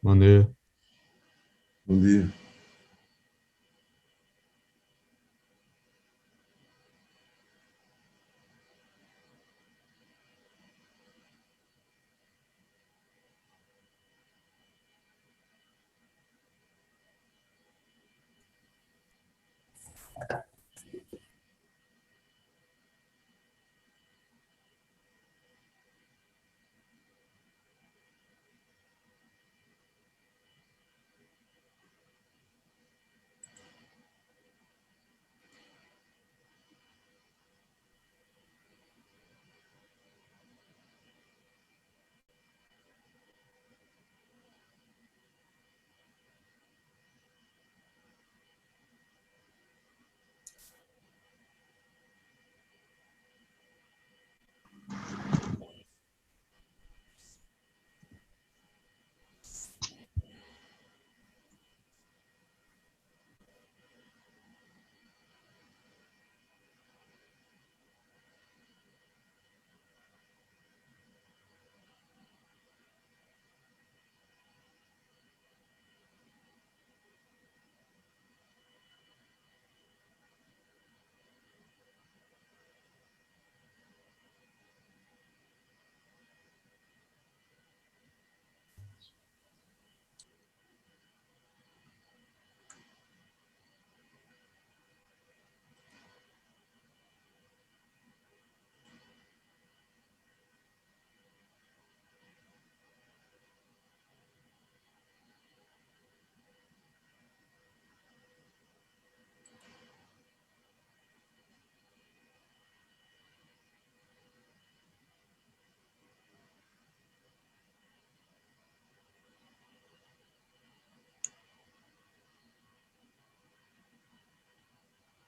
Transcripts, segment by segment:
Bom dia. Bom dia.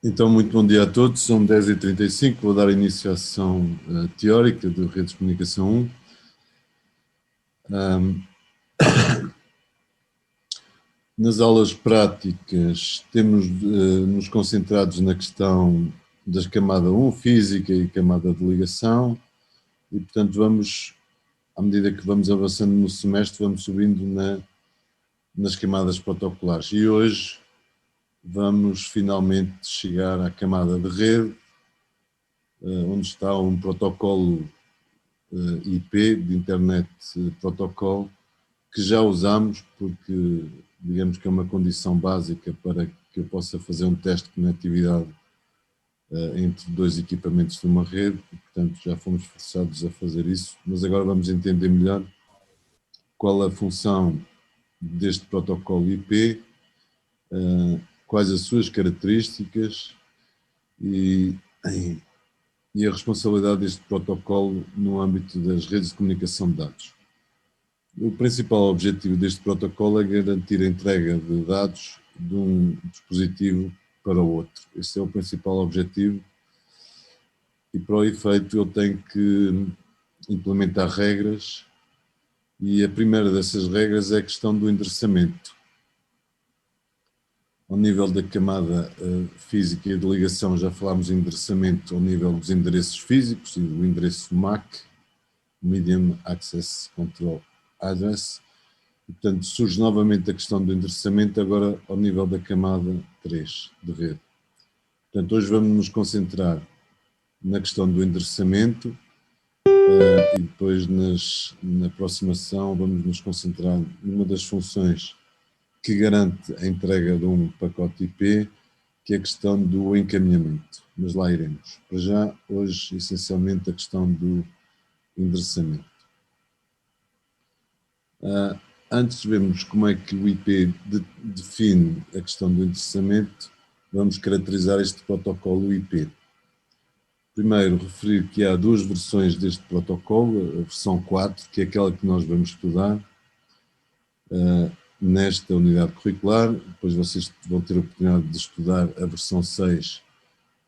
Então, muito bom dia a todos. São 10h35. Vou dar início à sessão teórica de Redes de Comunicação 1. Nas aulas práticas, temos nos concentrados na questão das camada 1, física e camada de ligação, e, portanto, vamos, à medida que vamos avançando no semestre, vamos subindo nas camadas protocolares. E hoje vamos finalmente chegar à camada de rede, onde está um protocolo IP, de Internet Protocol, que já usamos porque, digamos que é uma condição básica para que eu possa fazer um teste de conectividade entre dois equipamentos de uma rede, e, portanto, já fomos forçados a fazer isso, mas agora vamos entender melhor qual a função deste protocolo IP, quais as suas características e a responsabilidade deste protocolo no âmbito das redes de comunicação de dados. O principal objetivo deste protocolo é garantir a entrega de dados de um dispositivo para o outro. Esse é o principal objetivo e, para o efeito, ele tem que implementar regras, e a primeira dessas regras é a questão do endereçamento. Ao nível da camada física e de ligação, já falámos em endereçamento ao nível dos endereços físicos e do endereço MAC, Medium Access Control Address. E, portanto, surge novamente a questão do endereçamento, agora ao nível da camada 3 de rede. Portanto, hoje vamos nos concentrar na questão do endereçamento e depois na próxima sessão vamos nos concentrar numa das funções que garante a entrega de um pacote IP, que é a questão do encaminhamento. Mas lá iremos. Para já, hoje, essencialmente, a questão do endereçamento. Antes de vermos como é que o IP define a questão do endereçamento, vamos caracterizar este protocolo IP. Primeiro, referir que há duas versões deste protocolo, a versão 4, que é aquela que nós vamos estudar nesta unidade curricular. Depois vocês vão ter a oportunidade de estudar a versão 6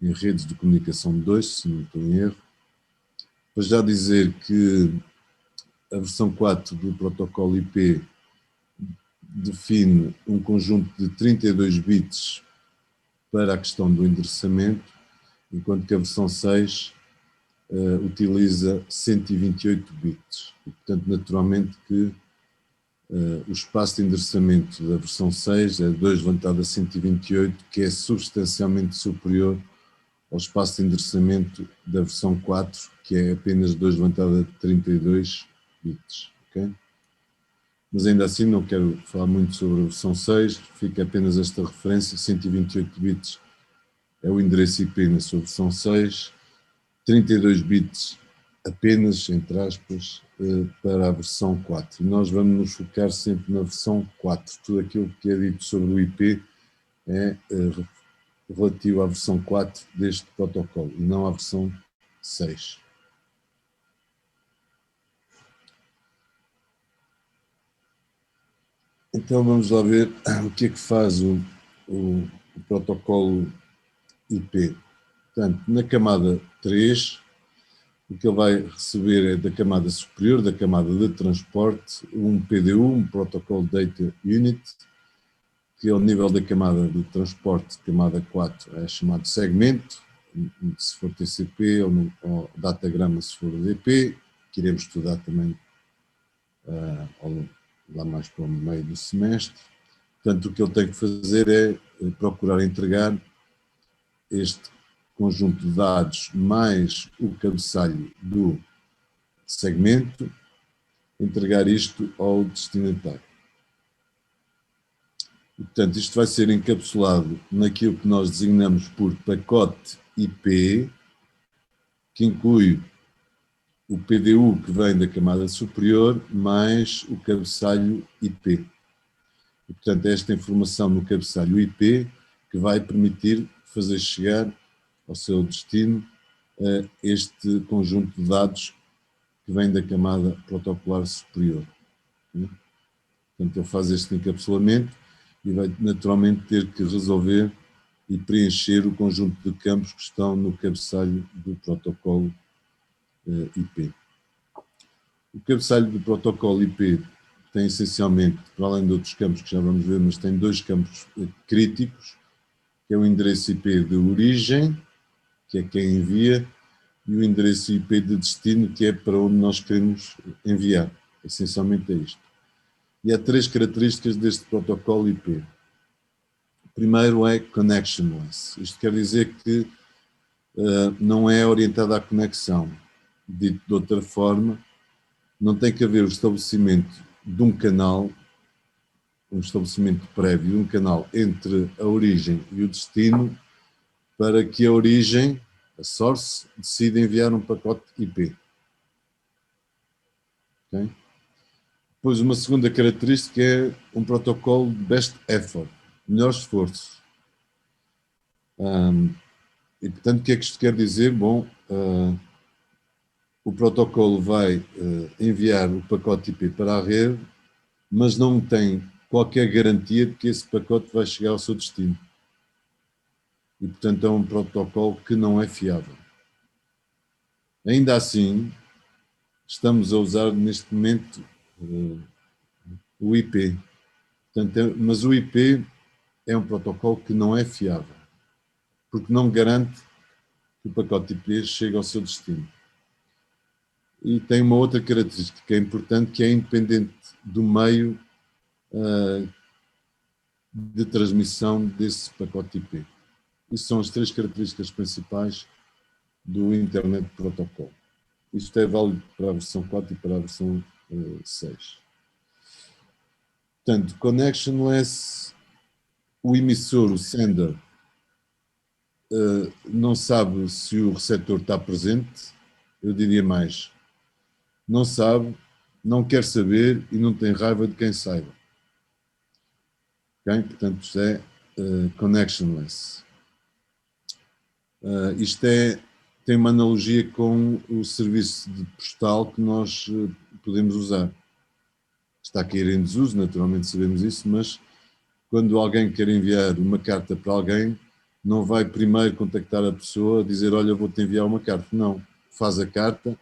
em redes de comunicação 2, se não estou em erro. Para já dizer que a versão 4 do protocolo IP define um conjunto de 32 bits para a questão do endereçamento, enquanto que a versão 6 utiliza 128 bits. E, portanto, naturalmente que o espaço de endereçamento da versão 6 é 2 levantado a 128, que é substancialmente superior ao espaço de endereçamento da versão 4, que é apenas 2 levantado a 32 bits. Okay? Mas ainda assim não quero falar muito sobre a versão 6, fica apenas esta referência: 128 bits é o endereço IP na sua versão 6, 32 bits apenas, entre aspas, para a versão 4. E nós vamos nos focar sempre na versão 4. Tudo aquilo que é dito sobre o IP é relativo à versão 4 deste protocolo e não à versão 6. Então vamos lá ver o que é que faz o protocolo IP. Portanto, na camada 3, o que ele vai receber é da camada superior, da camada de transporte, um PDU, um Protocol Data Unit, que ao nível da camada de transporte, camada 4, é chamado segmento, se for TCP, ou datagrama se for DP, que iremos estudar também lá mais para o meio do semestre. Portanto, o que ele tem que fazer é procurar entregar este conjunto de dados mais o cabeçalho do segmento, entregar isto ao destinatário. E, portanto, isto vai ser encapsulado naquilo que nós designamos por pacote IP, que inclui o PDU que vem da camada superior, mais o cabeçalho IP. E, portanto, é esta informação no cabeçalho IP que vai permitir fazer chegar ao seu destino este conjunto de dados que vem da camada protocolar superior. Portanto, ele faz este encapsulamento e vai naturalmente ter que resolver e preencher o conjunto de campos que estão no cabeçalho do protocolo IP. O cabeçalho do protocolo IP tem essencialmente, para além de outros campos que já vamos ver, mas tem dois campos críticos, que é o endereço IP de origem, que é quem envia, e o endereço IP de destino, que é para onde nós queremos enviar. Essencialmente é isto. E há três características deste protocolo IP. O primeiro é connectionless. Isto quer dizer que não é orientado à conexão. Dito de outra forma, não tem que haver o estabelecimento de um canal, um estabelecimento prévio de um canal entre a origem e o destino, para que a origem, a source, decida enviar um pacote IP. Okay? Depois, uma segunda característica é um protocolo de best effort, melhor esforço. E, portanto, o que é que isto quer dizer? Bom, o protocolo vai enviar o pacote IP para a rede, mas não tem qualquer garantia de que esse pacote vai chegar ao seu destino. E, portanto, é um protocolo que não é fiável. Ainda assim, estamos a usar neste momento o IP. Portanto, mas o IP é um protocolo que não é fiável, porque não garante que o pacote IP chegue ao seu destino. E tem uma outra característica que é importante, que é independente do meio de transmissão desse pacote IP. Isso são as três características principais do Internet Protocol. Isto é válido para a versão 4 e para a versão 6. Portanto, connectionless, o emissor, o sender, não sabe se o receptor está presente, eu diria mais, não sabe, não quer saber e não tem raiva de quem saiba. Okay? Portanto, isto é connectionless. Isto tem uma analogia com o serviço de postal que nós podemos usar. Está a cair em desuso, naturalmente sabemos isso, mas quando alguém quer enviar uma carta para alguém, não vai primeiro contactar a pessoa, dizer, olha, vou-te enviar uma carta. Não, faz a carta,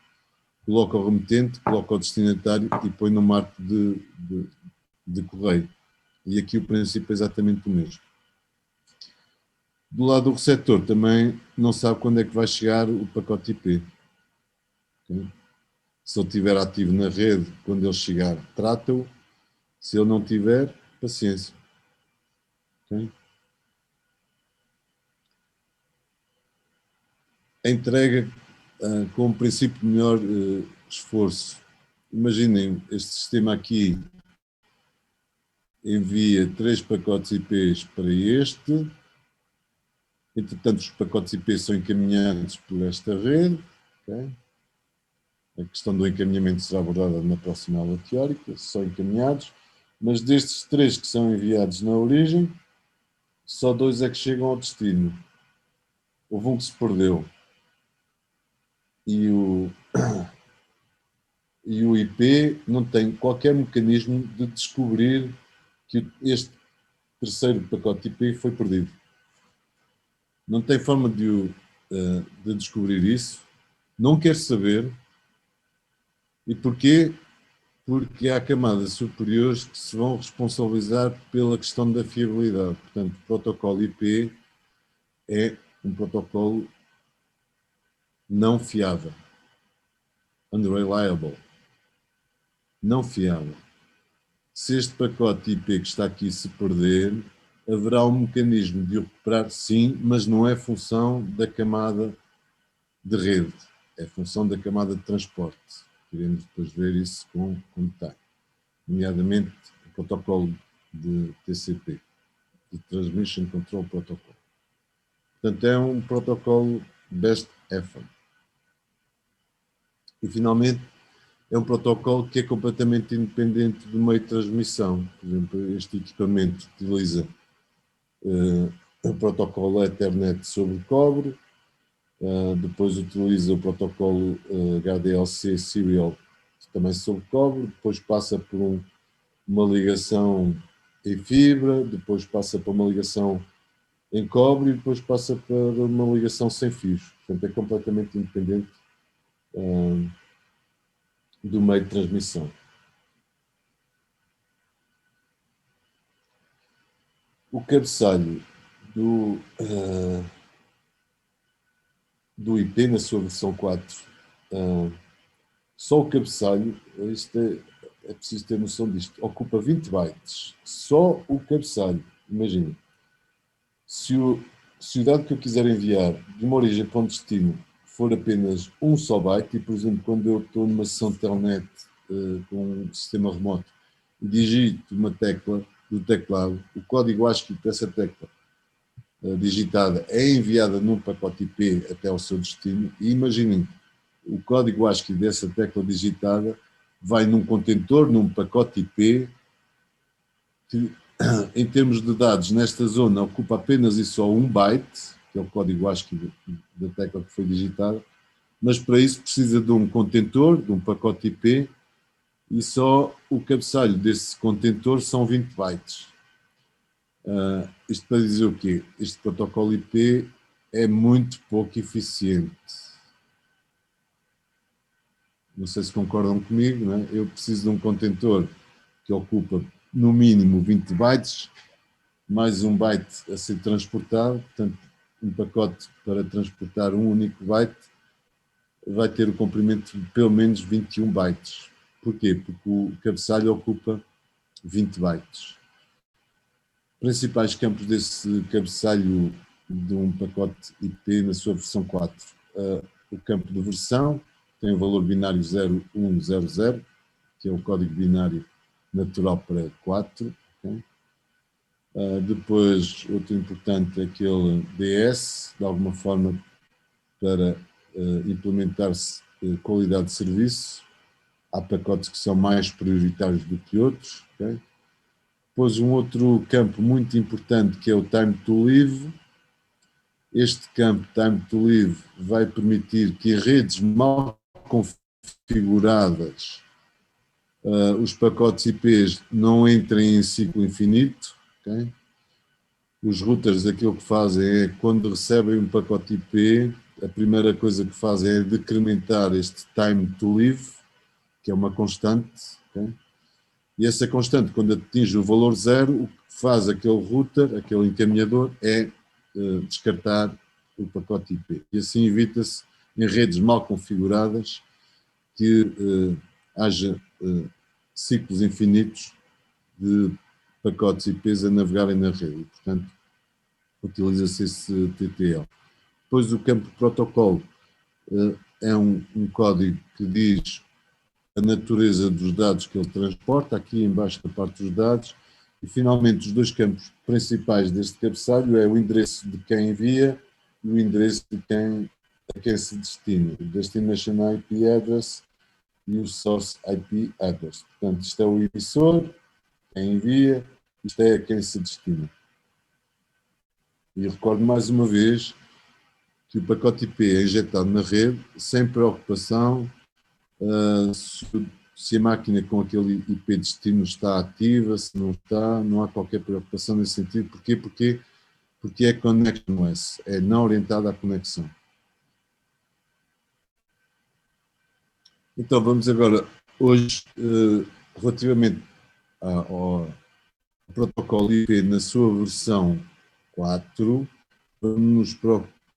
coloca o remetente, coloca o destinatário e põe no marco de correio. E aqui o princípio é exatamente o mesmo. Do lado do receptor também não sabe quando é que vai chegar o pacote IP. Okay? Se ele estiver ativo na rede, quando ele chegar, trata-o. Se ele não tiver, paciência. Okay? A entrega com um princípio de melhor esforço. Imaginem, este sistema aqui envia 3 pacotes IPs para este. Entretanto, os pacotes IP são encaminhados por esta rede. Okay? A questão do encaminhamento será abordada na próxima aula teórica, são encaminhados. Mas destes 3 que são enviados na origem, só 2 é que chegam ao destino. Houve um que se perdeu. E o IP não tem qualquer mecanismo de descobrir que este terceiro pacote IP foi perdido. Não tem forma de descobrir isso, não quer saber. E porquê? Porque há camadas superiores que se vão responsabilizar pela questão da fiabilidade. Portanto, o protocolo IP é um protocolo não fiável, unreliable, não fiável. Se este pacote IP que está aqui se perder, haverá um mecanismo de o recuperar, sim, mas não é função da camada de rede, é função da camada de transporte. Iremos depois ver isso com detalhe, nomeadamente o protocolo de TCP, de Transmission Control Protocol. Portanto, é um protocolo best effort. E, finalmente, é um protocolo que é completamente independente do meio de transmissão. Por exemplo, este equipamento utiliza o protocolo Ethernet sobre cobre, depois utiliza o protocolo HDLC Serial também sobre cobre, depois passa por uma ligação em fibra, depois passa por uma ligação em cobre e depois passa para uma ligação sem fios. Portanto, é completamente independente do meio de transmissão. O cabeçalho do IP na sua versão 4, só o cabeçalho, isto é preciso ter noção disto, ocupa 20 bytes. Só o cabeçalho, imagina. Se o dado que eu quiser enviar de uma origem para um destino for apenas um só byte, e por exemplo, quando eu estou numa sessão de telnet com um sistema remoto e digito uma tecla do teclado, o código ASCII dessa tecla digitada é enviada num pacote IP até ao seu destino, e imaginem, o código ASCII dessa tecla digitada vai num contentor, num pacote IP, que em termos de dados nesta zona ocupa apenas e só 1 byte, que é o código ASCII da tecla que foi digitada, mas para isso precisa de um contentor, de um pacote IP, e só o cabeçalho desse contentor são 20 bytes. Isto para dizer o quê? Este protocolo IP é muito pouco eficiente. Não sei se concordam comigo, não é? Eu preciso de um contentor que ocupa no mínimo 20 bytes, mais 1 byte a ser transportado, portanto, um pacote para transportar um único byte vai ter o comprimento de pelo menos 21 bytes. Porquê? Porque o cabeçalho ocupa 20 bytes. Principais campos desse cabeçalho de um pacote IP na sua versão 4. O campo de versão tem o valor binário 0100, que é o código binário natural para 4. Okay? Depois, outro importante é aquele DS, de alguma forma para implementar-se qualidade de serviço. Há pacotes que são mais prioritários do que outros. Okay? Depois um outro campo muito importante que é o Time to Live. Este campo Time to Live vai permitir que em redes mal configuradas os pacotes IPs não entrem em ciclo infinito. Okay? Os routers aquilo que fazem é, quando recebem um pacote IP, a primeira coisa que fazem é decrementar este time to live, que é uma constante, okay? E essa constante, quando atinge o valor zero, o que faz aquele router, aquele encaminhador, é descartar o pacote IP. E assim evita-se, em redes mal configuradas, que haja ciclos infinitos de pacotes IPs a navegarem na rede. E, portanto, utiliza-se esse TTL. Depois o campo protocolo é um código que diz a natureza dos dados que ele transporta, aqui embaixo da parte dos dados, e finalmente os dois campos principais deste cabeçalho é o endereço de quem envia e o endereço de a quem se destina, o Destination IP Address e o Source IP Address. Portanto, isto é o emissor, quem envia, isto é a quem se destina. E recordo mais uma vez que o pacote IP é injetado na rede sem preocupação se a máquina com aquele IP destino está ativa, se não está, não há qualquer preocupação nesse sentido. Porquê? Porque é connectionless, é não orientada à conexão. Então vamos agora, hoje, relativamente ao protocolo IP na sua versão 4, vamos nos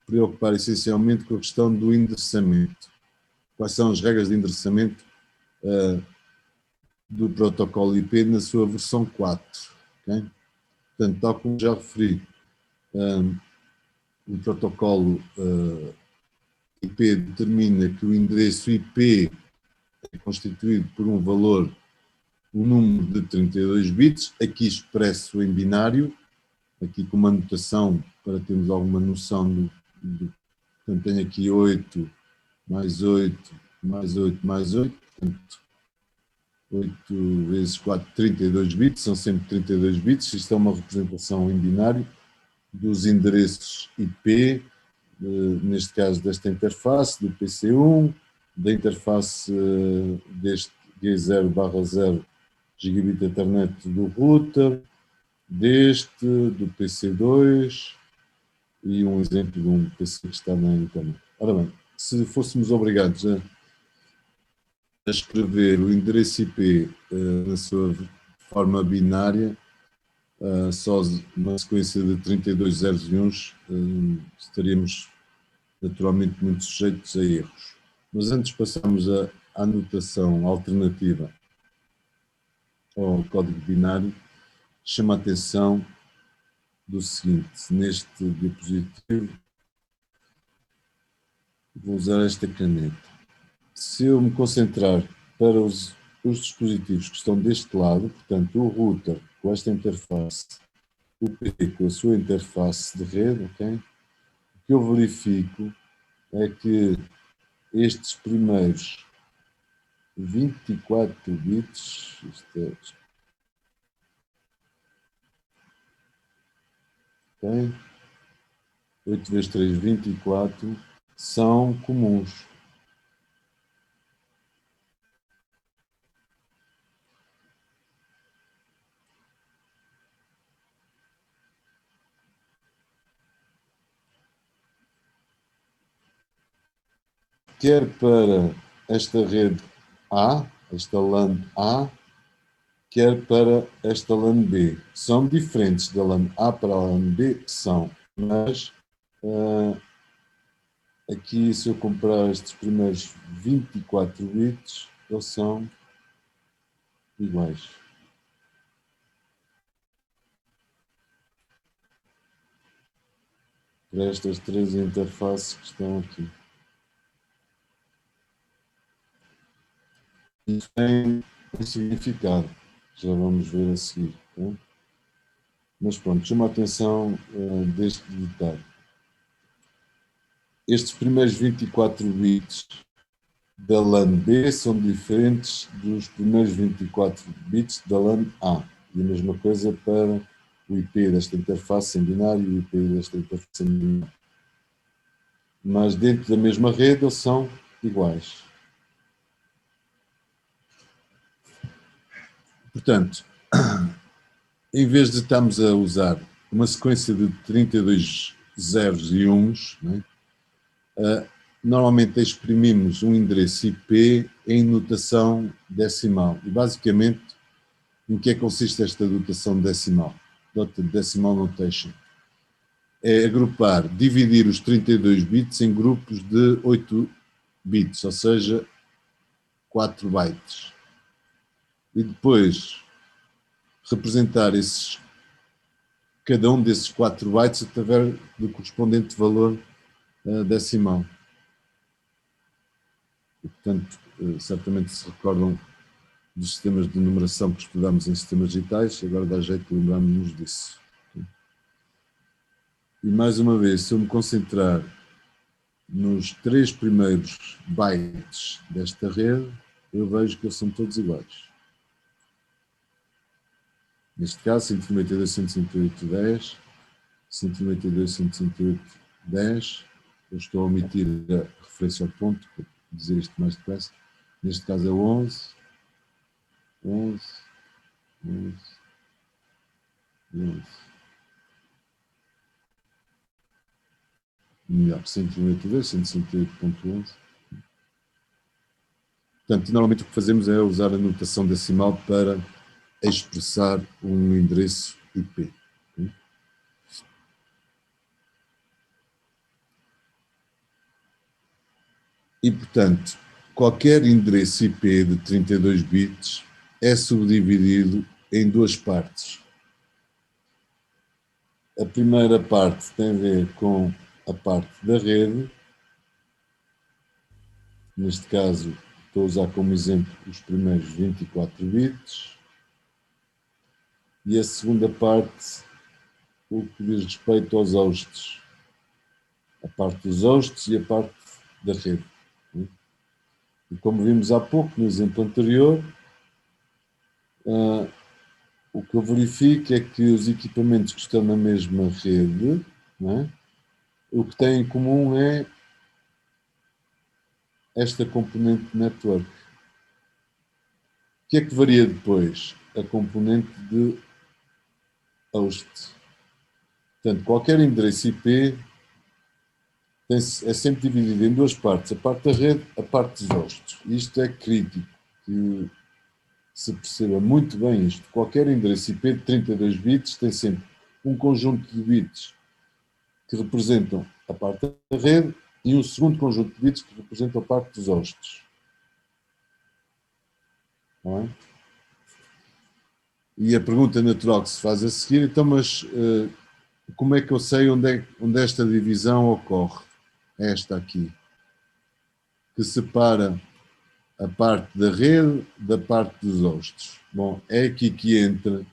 preocupar essencialmente com a questão do endereçamento. Quais são as regras de endereçamento do protocolo IP na sua versão 4. Okay? Portanto, tal como já referi, o protocolo IP determina que o endereço IP é constituído por um valor, um número de 32 bits, aqui expresso em binário, aqui com uma notação para termos alguma noção portanto, tenho aqui 8, mais 8, mais 8, mais 8, portanto, 8 vezes 4, 32 bits, são sempre 32 bits, isto é uma representação em binário dos endereços IP, neste caso desta interface, do PC1, da interface deste G0/0 gigabit Ethernet do router, deste, do PC2 e um exemplo de um PC que está na internet. Ora bem, se fôssemos obrigados a escrever o endereço IP na sua forma binária, só uma sequência de 32 zeros e uns, estaríamos naturalmente muito sujeitos a erros. Mas antes passamos à notação alternativa ao código binário, chama a atenção do seguinte: neste diapositivo, vou usar esta caneta. Se eu me concentrar para os dispositivos que estão deste lado, portanto, o router com esta interface, o PC com a sua interface de rede, okay? O que eu verifico é que estes primeiros 24 bits, okay? 8 vezes 3, 24, são comuns. Quer para esta rede A, esta LAN A, quer para esta LAN B. São diferentes da LAN A para a LAN B, são, mas aqui se eu comprar estes primeiros 24 bits, eles são iguais. Para estas três interfaces que estão aqui. Isso tem um significado, já vamos ver a seguir. Tá? Mas pronto, chama a atenção deste detalhe. Estes primeiros 24 bits da LAN B são diferentes dos primeiros 24 bits da LAN A. E a mesma coisa para o IP desta interface em binário e o IP desta interface em binário. Mas dentro da mesma rede eles são iguais. Portanto, em vez de estarmos a usar uma sequência de 32 zeros e uns, né, normalmente exprimimos um endereço IP em notação decimal. E basicamente, em que é que consiste esta notação decimal? Decimal notation. É agrupar, dividir os 32 bits em grupos de 8 bits, ou seja, 4 bytes. E depois representar cada um desses 4 bytes através do correspondente valor decimal. E, portanto, certamente se recordam dos sistemas de numeração que estudámos em sistemas digitais, agora dá jeito de lembrarmos disso. E mais uma vez, se eu me concentrar nos 3 primeiros bytes desta rede, eu vejo que eles são todos iguais. Neste caso, 192.168.10, 192.168.10, eu estou a omitir a referência ao ponto, para dizer isto mais depressa. Neste caso é 11, 11, 11, 11. Melhor, 192, 168.11. Portanto, normalmente o que fazemos é usar a notação decimal para expressar um endereço IP. E, portanto, qualquer endereço IP de 32 bits é subdividido em 2 partes. A primeira parte tem a ver com a parte da rede. Neste caso, estou a usar como exemplo os primeiros 24 bits. E a segunda parte, o que diz respeito aos hosts. A parte dos hosts e a parte da rede. E como vimos há pouco no exemplo anterior, o que eu verifico é que os equipamentos que estão na mesma rede, não é? O que têm em comum é esta componente network. O que é que varia depois? A componente de host. Portanto, qualquer endereço IP é sempre dividido em 2 partes, a parte da rede, a parte dos hosts. Isto é crítico, que se perceba muito bem isto. Qualquer endereço IP de 32 bits tem sempre um conjunto de bits que representam a parte da rede e um segundo conjunto de bits que representam a parte dos hosts. Não é? E a pergunta natural que se faz a seguir, então, mas como é que eu sei onde esta divisão ocorre? Esta aqui, que separa a parte da rede da parte dos hosts. Bom, é aqui que entra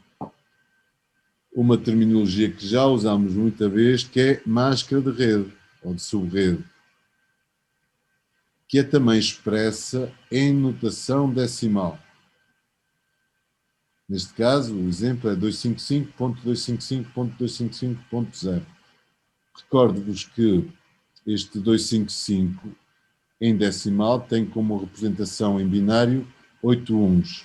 uma terminologia que já usamos muita vez, que é máscara de rede, ou de subrede, que é também expressa em notação decimal. Neste caso, o exemplo é 255.255.255.0. Recordo-vos que este 255 em decimal tem como representação em binário 8 uns.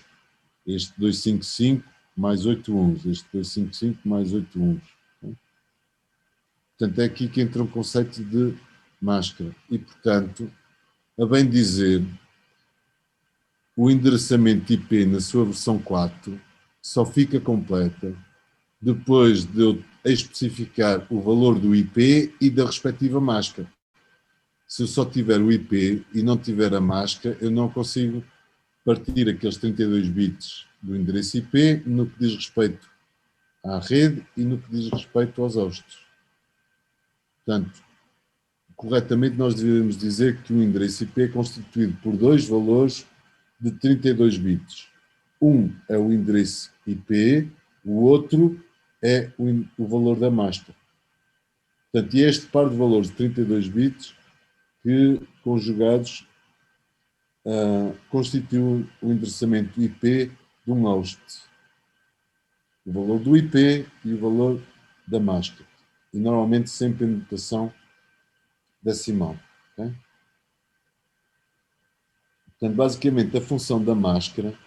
Este 255 mais 8 uns. Este 255 mais 8 uns. Portanto, é aqui que entra o conceito de máscara. E, portanto, a bem dizer, o endereçamento IP na sua versão 4 só fica completa depois de eu especificar o valor do IP e da respectiva máscara. Se eu só tiver o IP e não tiver a máscara, eu não consigo partir aqueles 32 bits do endereço IP no que diz respeito à rede e no que diz respeito aos hosts. Portanto, corretamente nós deveríamos dizer que o endereço IP é constituído por 2 valores de 32 bits. Um é o endereço IP, o outro é o valor da máscara. Portanto, e este par de valores de 32 bits que, conjugados, constituem o endereçamento IP de um host. O valor do IP e o valor da máscara. E normalmente sempre em notação decimal. Okay? Portanto, basicamente, a função da máscara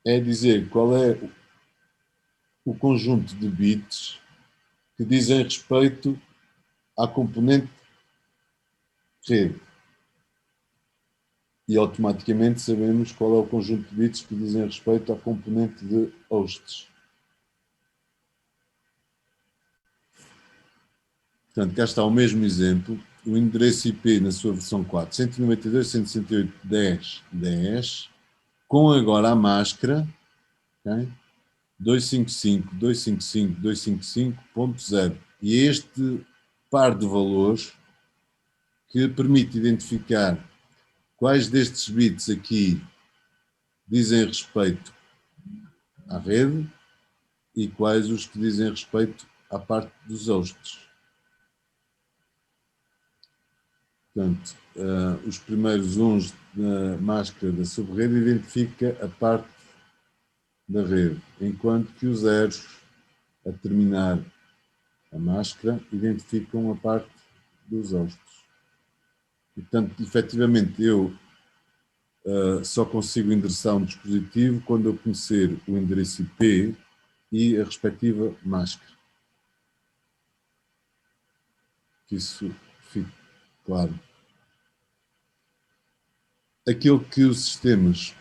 é dizer qual é o conjunto de bits que dizem respeito à componente rede. E automaticamente sabemos qual é o conjunto de bits que dizem respeito à componente de hosts. Portanto, cá está o mesmo exemplo. O endereço IP na sua versão 4, 192.168.10.10, com agora a máscara, okay? 255.255.0. E este par de valores que permite identificar quais destes bits aqui dizem respeito à rede e quais os que dizem respeito à parte dos hosts. Portanto, os primeiros uns na máscara da subrede identifica a parte da rede, enquanto que os zeros a terminar a máscara identificam a parte dos hosts. Portanto, efetivamente, eu só consigo endereçar um dispositivo quando eu conhecer o endereço IP e a respectiva máscara. Que isso fique claro. Aquilo que os sistemas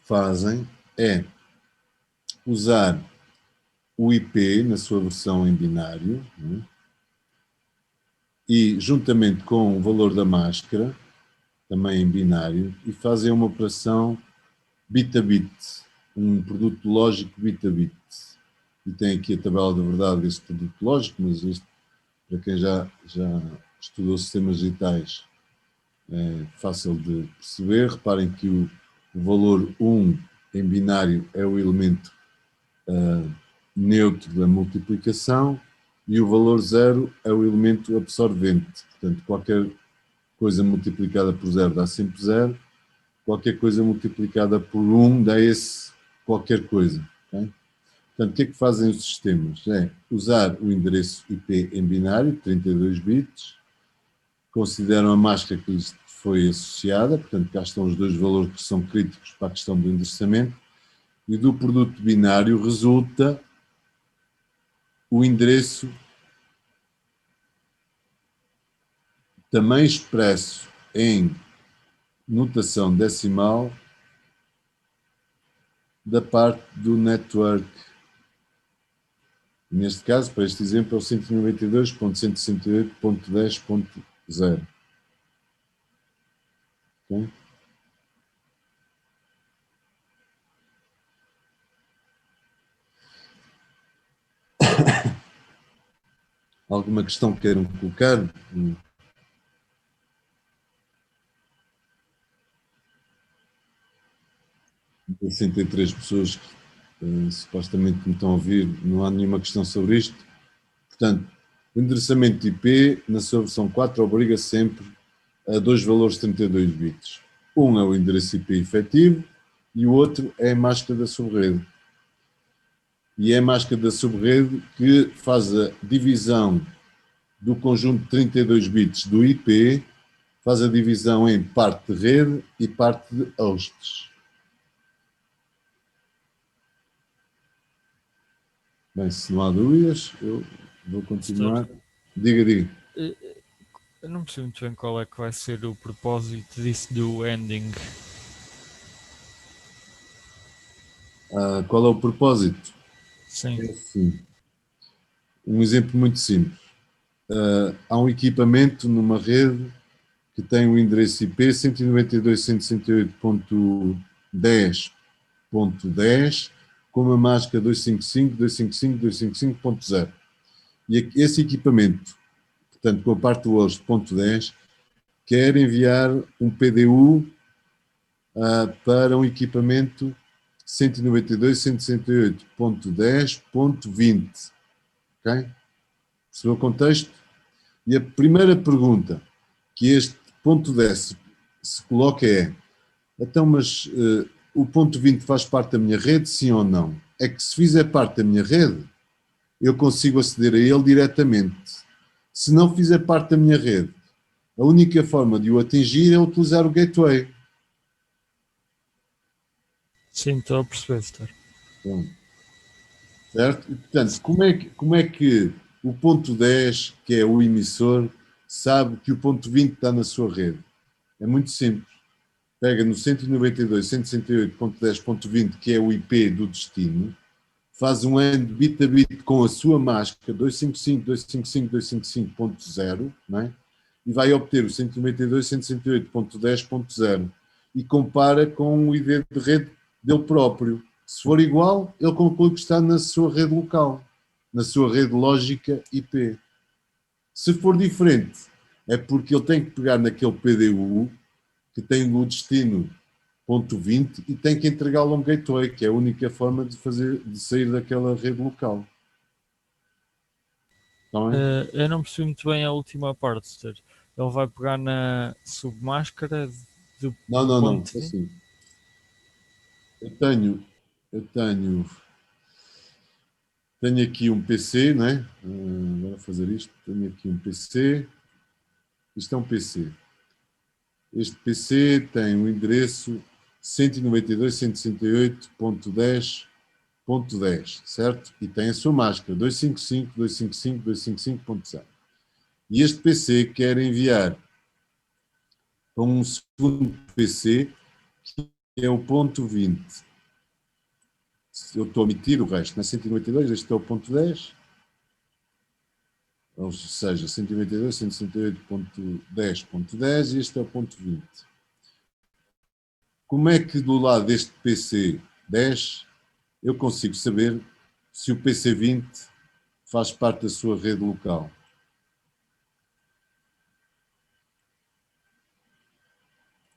fazem é usar o IP na sua versão em binário, né? E juntamente com o valor da máscara, também em binário, e fazem uma operação bit a bit, um produto lógico bit a bit. E tem aqui a tabela da verdade desse produto lógico, mas isto, para quem já estudou sistemas digitais, é fácil de perceber. Reparem que o valor 1 em binário é o elemento neutro da multiplicação e o valor 0 é o elemento absorvente. Portanto, qualquer coisa multiplicada por 0 dá sempre 0, qualquer coisa multiplicada por 1 dá esse qualquer coisa. Okay? Portanto, o que é que fazem os sistemas? É usar o endereço IP em binário, 32 bits, consideram a máscara que lhes foi associada, portanto, cá estão os dois valores que são críticos para a questão do endereçamento, e do produto binário resulta o endereço também expresso em notação decimal da parte do network. Neste caso, para este exemplo, é o 192.168.10.0. Okay? Alguma questão que queiram colocar? 63 pessoas que supostamente me estão a ouvir, não há nenhuma questão sobre isto. Portanto, o endereçamento de IP, na sua versão 4, obriga sempre a dois valores de 32 bits. Um é o endereço IP efetivo e o outro é a máscara da subrede. E é a máscara da subrede que faz a divisão do conjunto de 32 bits do IP, faz a divisão em parte de rede e parte de hosts. Bem, se não há dúvidas, eu vou continuar. Diga. Eu não percebo muito bem qual é que vai ser o propósito disso do ending. Qual é o propósito? Sim. É assim, um exemplo muito simples. Há um equipamento numa rede que tem o endereço IP 192.168.10.10 com uma máscara 255.255.255.0. E esse equipamento, portanto, com a parte do host .10, quer enviar um PDU para um equipamento 192.168.10.20. Ok? Percebeu o contexto? E a primeira pergunta que este ponto 10 se coloca é: então, mas o ponto 20 faz parte da minha rede, sim ou não? É que se fizer parte da minha rede, eu consigo aceder a ele diretamente. Se não fizer parte da minha rede, a única forma de o atingir é utilizar o gateway. Sim, estou a perceber, Star. Pronto. Certo? E, portanto, como é que o ponto 10, que é o emissor, sabe que o ponto 20 está na sua rede? É muito simples. Pega no 192.168.10.20, que é o IP do destino, faz um AND bit a bit com a sua máscara 255.255.255.0, não é? E vai obter o 192.168.10.0 e compara com o ID de rede dele próprio. Se for igual, ele conclui que está na sua rede local, na sua rede lógica IP. Se for diferente, é porque ele tem que pegar naquele PDU que tem o destino ponto 20 e tem que entregá-lo a um gateway, que é a única forma de sair daquela rede local. Não é? Eu não percebi muito bem a última parte, Sr. Ele vai pegar na submáscara Não, do não, não. ponto É 20. assim. Eu tenho aqui um PC, né? Agora fazer isto. Tenho aqui um PC. Isto é um PC. Este PC tem o endereço 192.168.10.10, certo? E tem a sua máscara 255.255.255.0. E este PC quer enviar para um segundo PC que é o ponto 20. Eu estou a omitir o resto, na 192, este é o ponto 10, ou seja, 192, 168.10.10 e este é o ponto 20. Como é que do lado deste PC 10 eu consigo saber se o PC 20 faz parte da sua rede local?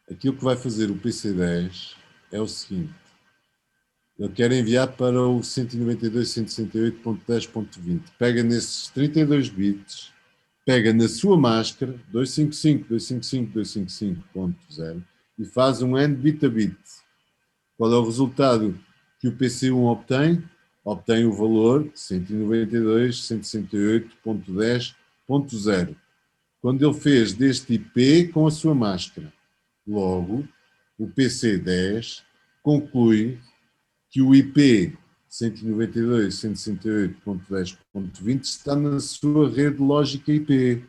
Aquilo que vai fazer o PC 10 é o seguinte: ele quer enviar para o 192.168.10.20. Pega nesses 32 bits, pega na sua máscara 255.255.255.0 e faz um AND bit a bit. Qual é o resultado que o PC1 obtém? Obtém o valor 192.168.10.0. Quando ele fez deste IP com a sua máscara. Logo, o PC10 conclui que o IP 192.168.10.20 está na sua rede lógica IP.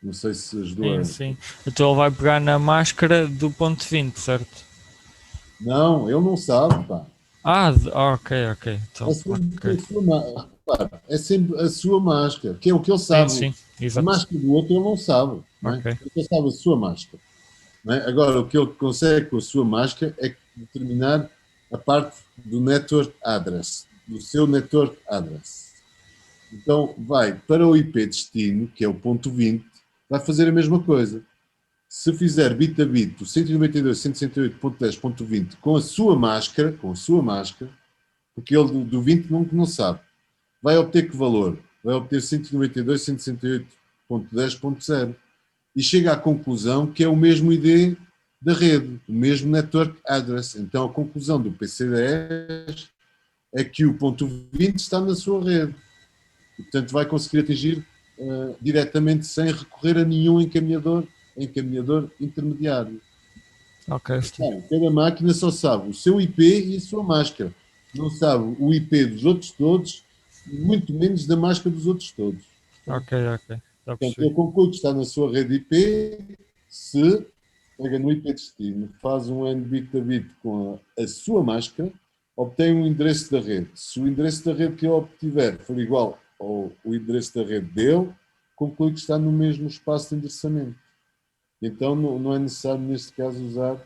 Não sei se ajudou Sim, a... sim. Então ele vai pegar na máscara do ponto 20, certo? Não, ele não sabe, pá. Ok, ok. É Então, sempre ok. a sua máscara. É sempre a sua máscara, que é o que ele Sim, sabe. sim, A exato. máscara do outro ele não sabe, não é? Ok, Ele sabe a sua máscara. Não é? Agora, o que ele consegue com a sua máscara é determinar a parte do network address, do seu network address. Então, vai para o IP destino, que é o ponto 20, vai fazer a mesma coisa. Se fizer bit a bit o 192.168.10.20 com a sua máscara, porque ele do 20 não sabe, vai obter que valor? Vai obter 192.168.10.0 e chega à conclusão que é o mesmo ID da rede, o mesmo network address. Então, a conclusão do PC10 é que o ponto 20 está na sua rede. E, portanto, vai conseguir atingir diretamente sem recorrer a nenhum encaminhador intermediário. ok, Sr. Bem, cada máquina só sabe o seu IP e a sua máscara. Não sabe o IP dos outros todos, muito menos da máscara dos outros todos. Ok, ok. Já Portanto, percebi. ele conclui que está na sua rede IP se pega no IP destino, faz um end bit a bit com a sua máscara, obtém um endereço da rede. Se o endereço da rede que ele obtiver for igual ao endereço da rede dele, conclui que está no mesmo espaço de endereçamento. Então, não é necessário, neste caso, usar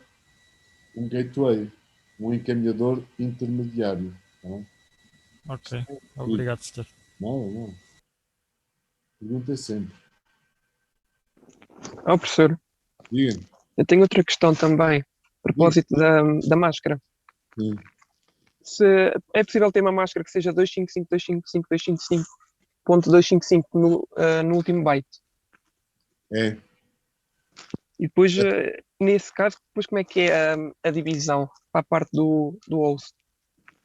um gateway, um encaminhador intermediário. Não é? Ok. Sim. Obrigado, Sr. Não, não. Pergunta sempre. Ó, professor, Diga. eu tenho outra questão também, a Diga. propósito da máscara. Sim. Se é possível ter uma máscara que seja 255.255.255 no último byte. É. E depois, nesse caso, depois como é que é a divisão para a parte do host?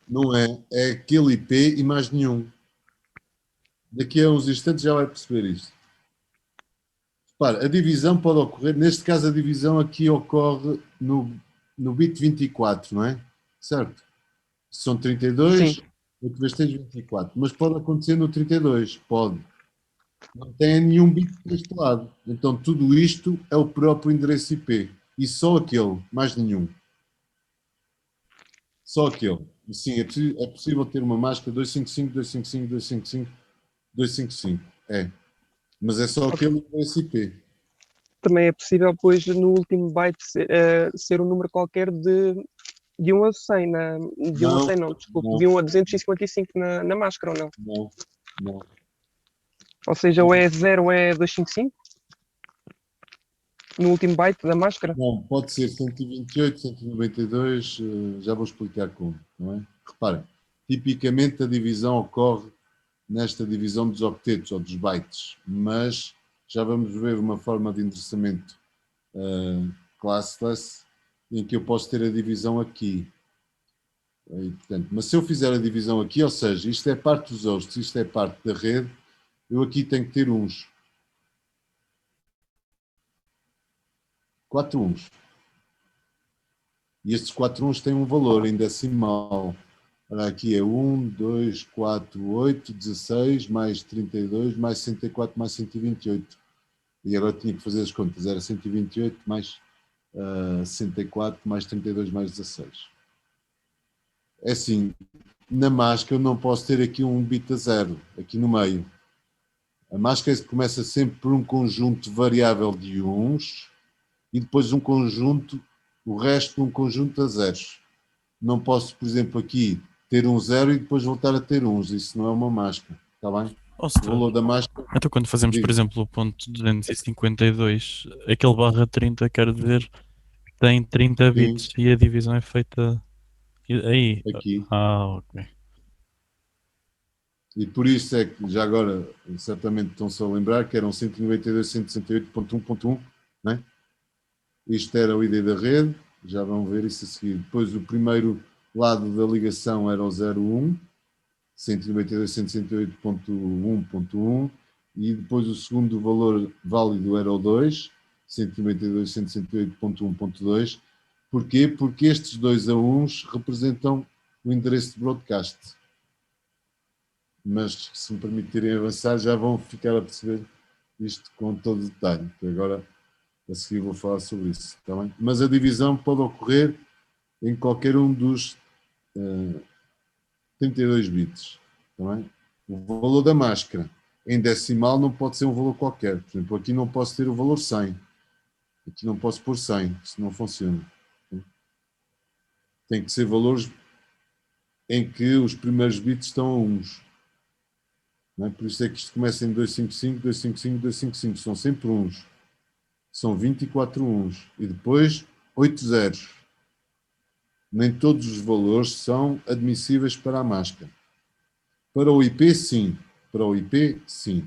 Não é. É aquele IP e mais nenhum. Daqui a uns instantes já vai perceber isto. Repara, a divisão pode ocorrer, neste caso a divisão aqui ocorre no bit 24, não é? Certo? São Sim, 32, 8 vezes 3, 24. Mas pode acontecer no 32, pode. Não tem nenhum bit deste lado. Então tudo isto é o próprio endereço IP. E só aquele, mais nenhum. Só aquele. E sim, é possível ter uma máscara 255, 255, 255, 255. É. Mas é só aquele endereço IP. também é possível, depois, no último byte ser um número qualquer De 1 a 100 na, de 1 a Não, 100 não, desculpe, não, de 1 a 255 na máscara ou não? não, não. Ou seja, ou é 0 ou é 255 no último byte da máscara? Não, pode ser 128, 192, já vou explicar como, não é? Reparem, tipicamente a divisão ocorre nesta divisão dos octetos ou dos bytes, mas já vamos ver uma forma de endereçamento classless em que eu posso ter a divisão aqui. E, portanto, mas se eu fizer a divisão aqui, ou seja, isto é parte dos hosts, isto é parte da rede, eu aqui tenho que ter uns. 4 uns. E estes 4 uns têm um valor em decimal. Ora, aqui é 1, 2, 4, 8, 16, mais 32, mais 64, mais 128. E agora tinha que fazer as contas. Era 128 mais 64, mais 32, mais 16. É assim, na máscara eu não posso ter aqui um bit a zero, aqui no meio. A máscara começa sempre por um conjunto variável de uns e depois um conjunto, o resto de um conjunto a zeros. Não posso, por exemplo, aqui ter um zero e depois voltar a ter uns. Isso não é uma máscara, está bem? Ou O valor da máscara, então quando fazemos, por digo, exemplo, o ponto 252, aquele barra 30 quer dizer que tem 30 sim, bits e a divisão é feita aí. aqui. Ah, ok. E por isso é que, já agora, certamente estão-se a lembrar que eram 192.168.1.1, não é? Isto era o ID da rede, já vão ver isso a seguir. Depois o primeiro lado da ligação era o 01, 192.168.1.1, e depois o segundo valor válido era o 2, 192.168.1.2. Porquê? Porque estes dois a 1 representam o endereço de broadcast. Mas se me permitirem avançar, já vão ficar a perceber isto com todo o detalhe. Agora, a seguir vou falar sobre isso. Tá bem? Mas a divisão pode ocorrer em qualquer um dos 32 bits. Tá bem? O valor da máscara em decimal não pode ser um valor qualquer. Por exemplo, aqui não posso ter o valor 100. Aqui não posso pôr 100, isso não funciona. Tem que ser valores em que os primeiros bits estão a uns. Não é? Por isso é que isto começa em 255, 255, 255. São sempre uns. São 24 uns. E depois 8 zeros. Nem todos os valores são admissíveis para a máscara. Para o IP, sim. Para o IP, sim.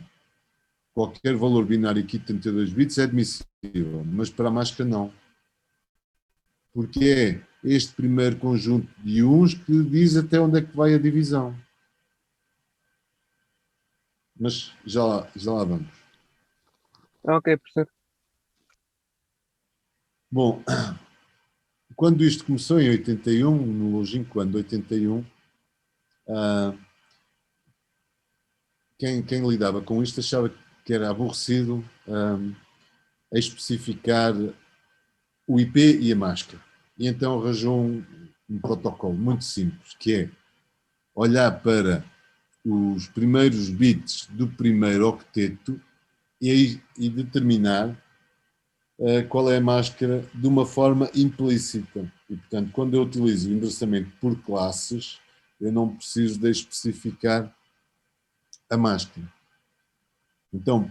Qualquer valor binário aqui de 32 bits é admissível, mas para a máscara não. Porque é este primeiro conjunto de uns que diz até onde é que vai a divisão. Mas já lá vamos. Ah, ok, percebo. Bom, quando isto começou em 81, no longínquo ano de 81, quem lidava com isto achava que era aborrecido a especificar o IP e a máscara. E então arranjou um protocolo muito simples, que é olhar para os primeiros bits do primeiro octeto e determinar qual é a máscara de uma forma implícita. E, portanto, quando eu utilizo o endereçamento por classes, eu não preciso de especificar a máscara. Então,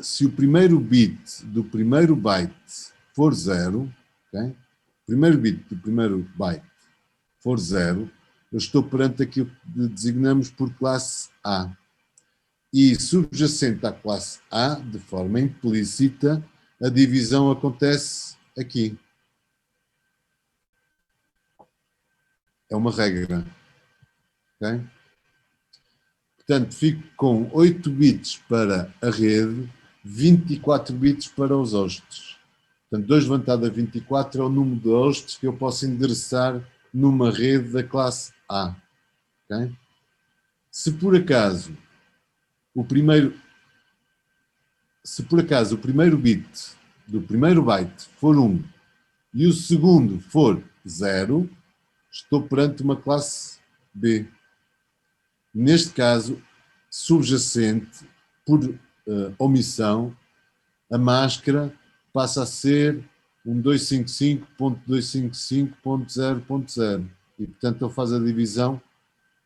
se o primeiro bit do primeiro byte for 0, okay? O primeiro bit do primeiro byte for 0, eu estou perante aquilo que designamos por classe A. E subjacente à classe A, de forma implícita, a divisão acontece aqui. É uma regra. Okay? Portanto, fico com 8 bits para a rede, 24 bits para os hosts. Portanto, 2 levantado a 24 é o número de hosts que eu posso endereçar numa rede da classe A. Okay? Se por acaso o primeiro bit do primeiro byte for 1 e o segundo for 0, estou perante uma classe B. Neste caso, subjacente, por omissão, a máscara passa a ser um 255.255.0.0 e, portanto, ele faz a divisão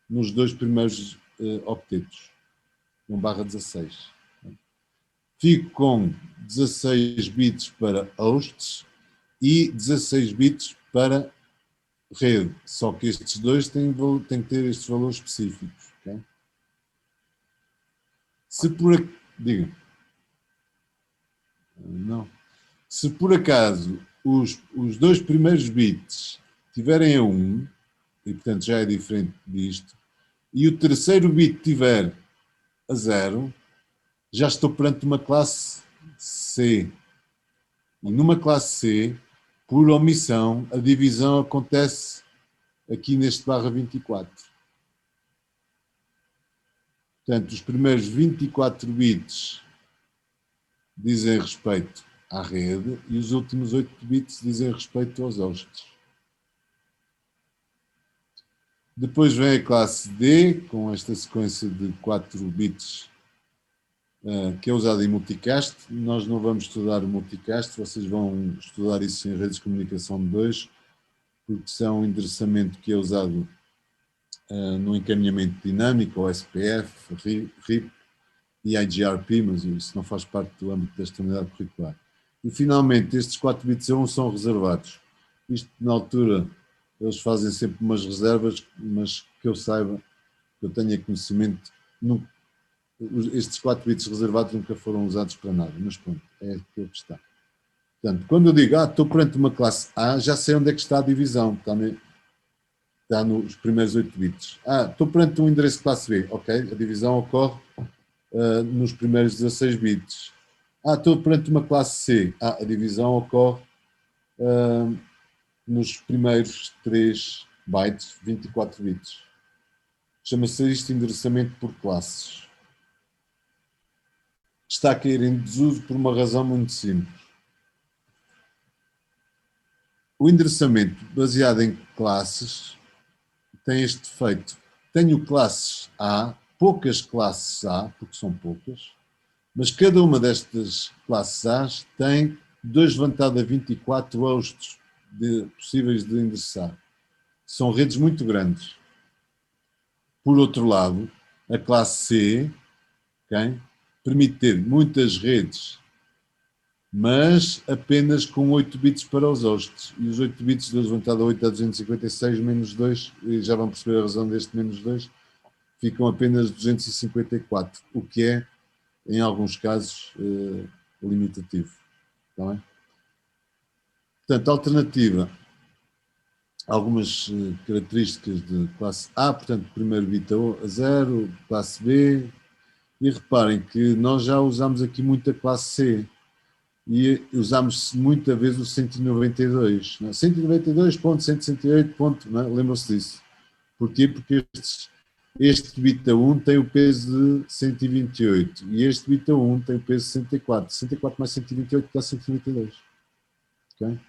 nos dois primeiros octetos, 1/16. Fico com 16 bits para hosts e 16 bits para rede, só que estes dois têm que ter estes valores específicos. Okay? Se por... Diga. Não. Se por acaso os dois primeiros bits tiverem a 1, e portanto já é diferente disto, e o terceiro bit tiver a 0, já estou perante uma classe C. E numa classe C, por omissão, a divisão acontece aqui neste /24. Portanto, os primeiros 24 bits dizem respeito à rede e os últimos 8 bits dizem respeito aos hosts. Depois vem a classe D, com esta sequência de 4 bits que é usada em multicast. Nós não vamos estudar o multicast, vocês vão estudar isso em redes de comunicação de 2, porque são um endereçamento que é usado no encaminhamento dinâmico, ou SPF, RIP e IGRP, mas isso não faz parte do âmbito desta unidade curricular. E finalmente, estes 4 bits a 1 são reservados. Isto, na altura, eles fazem sempre umas reservas, mas que eu saiba, que eu tenha conhecimento, estes 4 bits reservados nunca foram usados para nada, mas pronto, é aquilo que está. Portanto, quando eu digo, estou perante uma classe A, já sei onde é que está a divisão, está nos primeiros 8 bits. Estou perante um endereço de classe B, ok, a divisão ocorre nos primeiros 16 bits. Estou perante uma classe C, a divisão ocorre nos primeiros 3 bytes, 24 bits. Chama-se isto endereçamento por classes. Está a cair em desuso por uma razão muito simples. O endereçamento baseado em classes tem este defeito. Tenho classes A, poucas classes A, porque são poucas, mas cada uma destas classes A tem 2 levantado a 24 hosts possíveis de endereçar. São redes muito grandes. Por outro lado, a classe C, okay, permite ter muitas redes, mas apenas com 8 bits para os hosts. E os 8 bits, 2 levantado a 8 a 256 menos 2, e já vão perceber a razão deste menos 2, ficam apenas 254, o que é, em alguns casos, limitativo. Está bem? Portanto, a alternativa, algumas características de classe A, portanto, primeiro bit a 0, classe B, e reparem que nós já usamos aqui muita classe C, e usamos muita vez o 192, 192.168, lembram-se disso. Porquê? Porque este bit a 1 tem o peso de 128 e este bit a 1 tem o peso de 64. 64 mais 128 dá 192. Okay?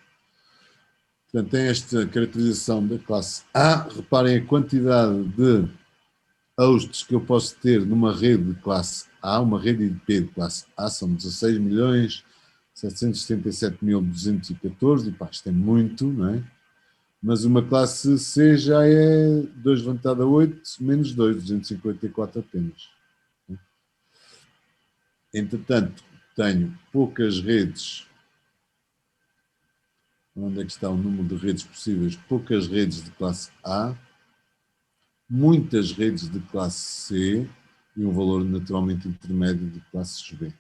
Portanto, tem esta caracterização da classe A. Reparem a quantidade de hosts que eu posso ter numa rede de classe A, uma rede IP de classe A, são 16.777.214, e pá, isto é muito, não é? Mas uma classe C já é 2 levantado a 8, menos 2, 254 apenas. Entretanto, tenho poucas redes. Onde é que está o número de redes possíveis? Poucas redes de classe A, muitas redes de classe C e um valor naturalmente intermédio de classes B.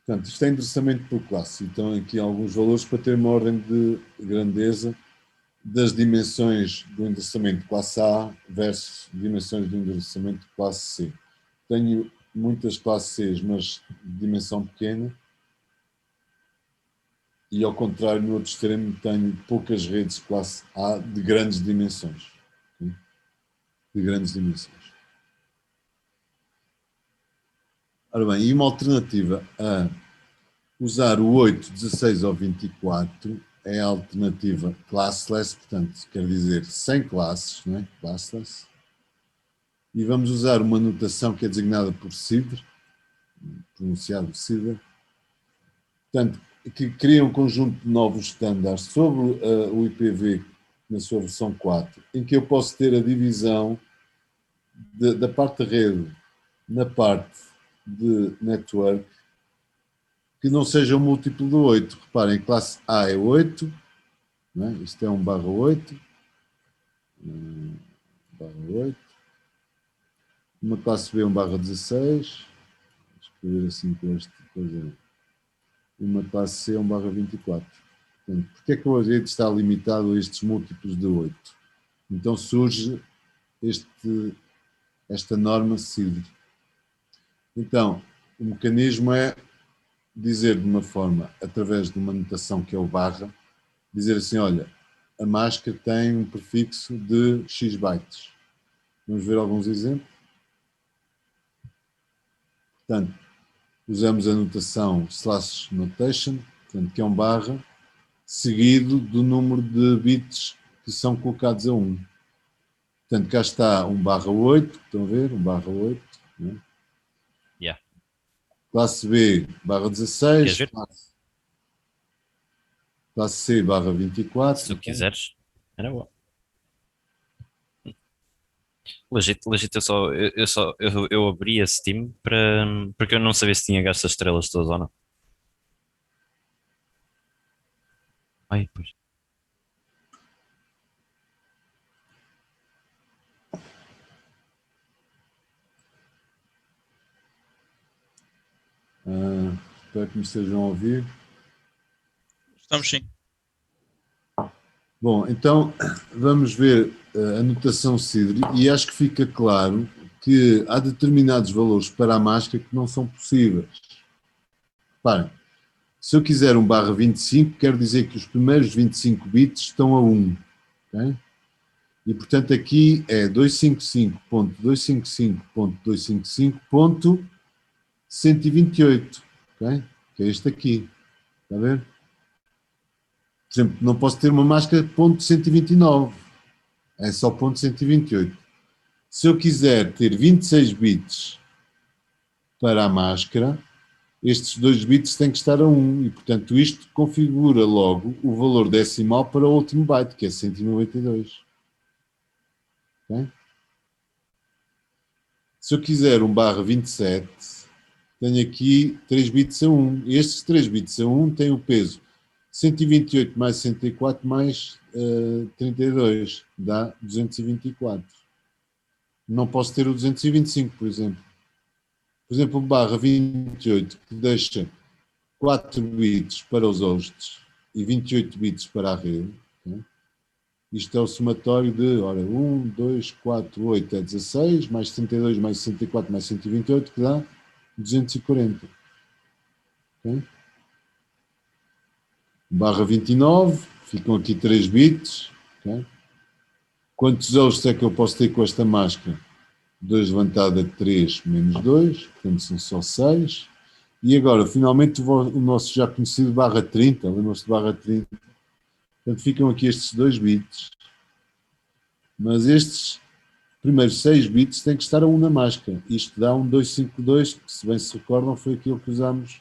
Portanto, isto é endereçamento por classe. Então, aqui alguns valores para ter uma ordem de grandeza das dimensões do endereçamento de classe A versus dimensões do endereçamento de classe C. Tenho muitas classes C, mas de dimensão pequena, e ao contrário, no outro extremo, tenho poucas redes de classe A de grandes dimensões. De grandes dimensões. Ora bem, e uma alternativa a usar o 8, 16 ou 24 é a alternativa classless, portanto, quer dizer, sem classes, não é? Classless. E vamos usar uma notação que é designada por CIDR, pronunciado CIDR, portanto, que cria um conjunto de novos estándares sobre o IPv na sua versão 4, em que eu posso ter a divisão da parte da rede na parte de network que não seja um múltiplo de 8. Reparem, classe A é 8, não é? Isto é 1/8, 1/8. Uma classe B 1/16, escrever assim com este coisa. E uma classe C 1/24. Portanto, porque é que a rede está limitado a estes múltiplos de 8? Então surge esta norma CIDR. Então, o mecanismo é dizer de uma forma, através de uma notação que é o barra, dizer assim, olha, a máscara tem um prefixo de X bytes. Vamos ver alguns exemplos. Portanto, usamos a notação /notation, portanto, que é um barra, seguido do número de bits que são colocados a 1. Portanto, cá está 1/8, estão a ver? 1/8. Né? Yeah. Classe B /16. Queres ver? Classe C /24. Se tu quiseres, era boa. Legito, eu abri a Steam porque eu não sabia se tinha gasto as estrelas todas ou não. Ai, pois. Espero que me estejam a ouvir. Estamos sim. Bom, então vamos ver a notação CIDR e acho que fica claro que há determinados valores para a máscara que não são possíveis. Reparem, se eu quiser 1/25, quer dizer que os primeiros 25 bits estão a 1. Okay? E portanto aqui é 255.255.255.128, okay? Que é este aqui. Está a ver? Por exemplo, não posso ter uma máscara .129, é só .128. Se eu quiser ter 26 bits para a máscara, estes 2 bits têm que estar a 1 e, portanto, isto configura logo o valor decimal para o último byte, que é 192. Okay? Se eu quiser 1/27, tenho aqui 3 bits a 1. E estes 3 bits a 1 têm o peso 128 mais 64 mais 32, dá 224. Não posso ter o 225, por exemplo. Por exemplo, o /28, que deixa 4 bits para os hosts e 28 bits para a rede. Okay? Isto é o somatório de, ora, 1, 2, 4, 8 é 16, mais 72, mais 64, mais 128, que dá 240. Okay? /29, ficam aqui 3 bits. Okay? Quantos hosts é que eu posso ter com esta máscara? 2 levantado a 3 menos 2, portanto são só 6. E agora, finalmente, o nosso já conhecido /30, lembram-se de /30? Portanto, ficam aqui estes 2 bits. Mas estes primeiros 6 bits têm que estar a 1 na máscara. Isto dá um 252, que se bem se recordam foi aquilo que usámos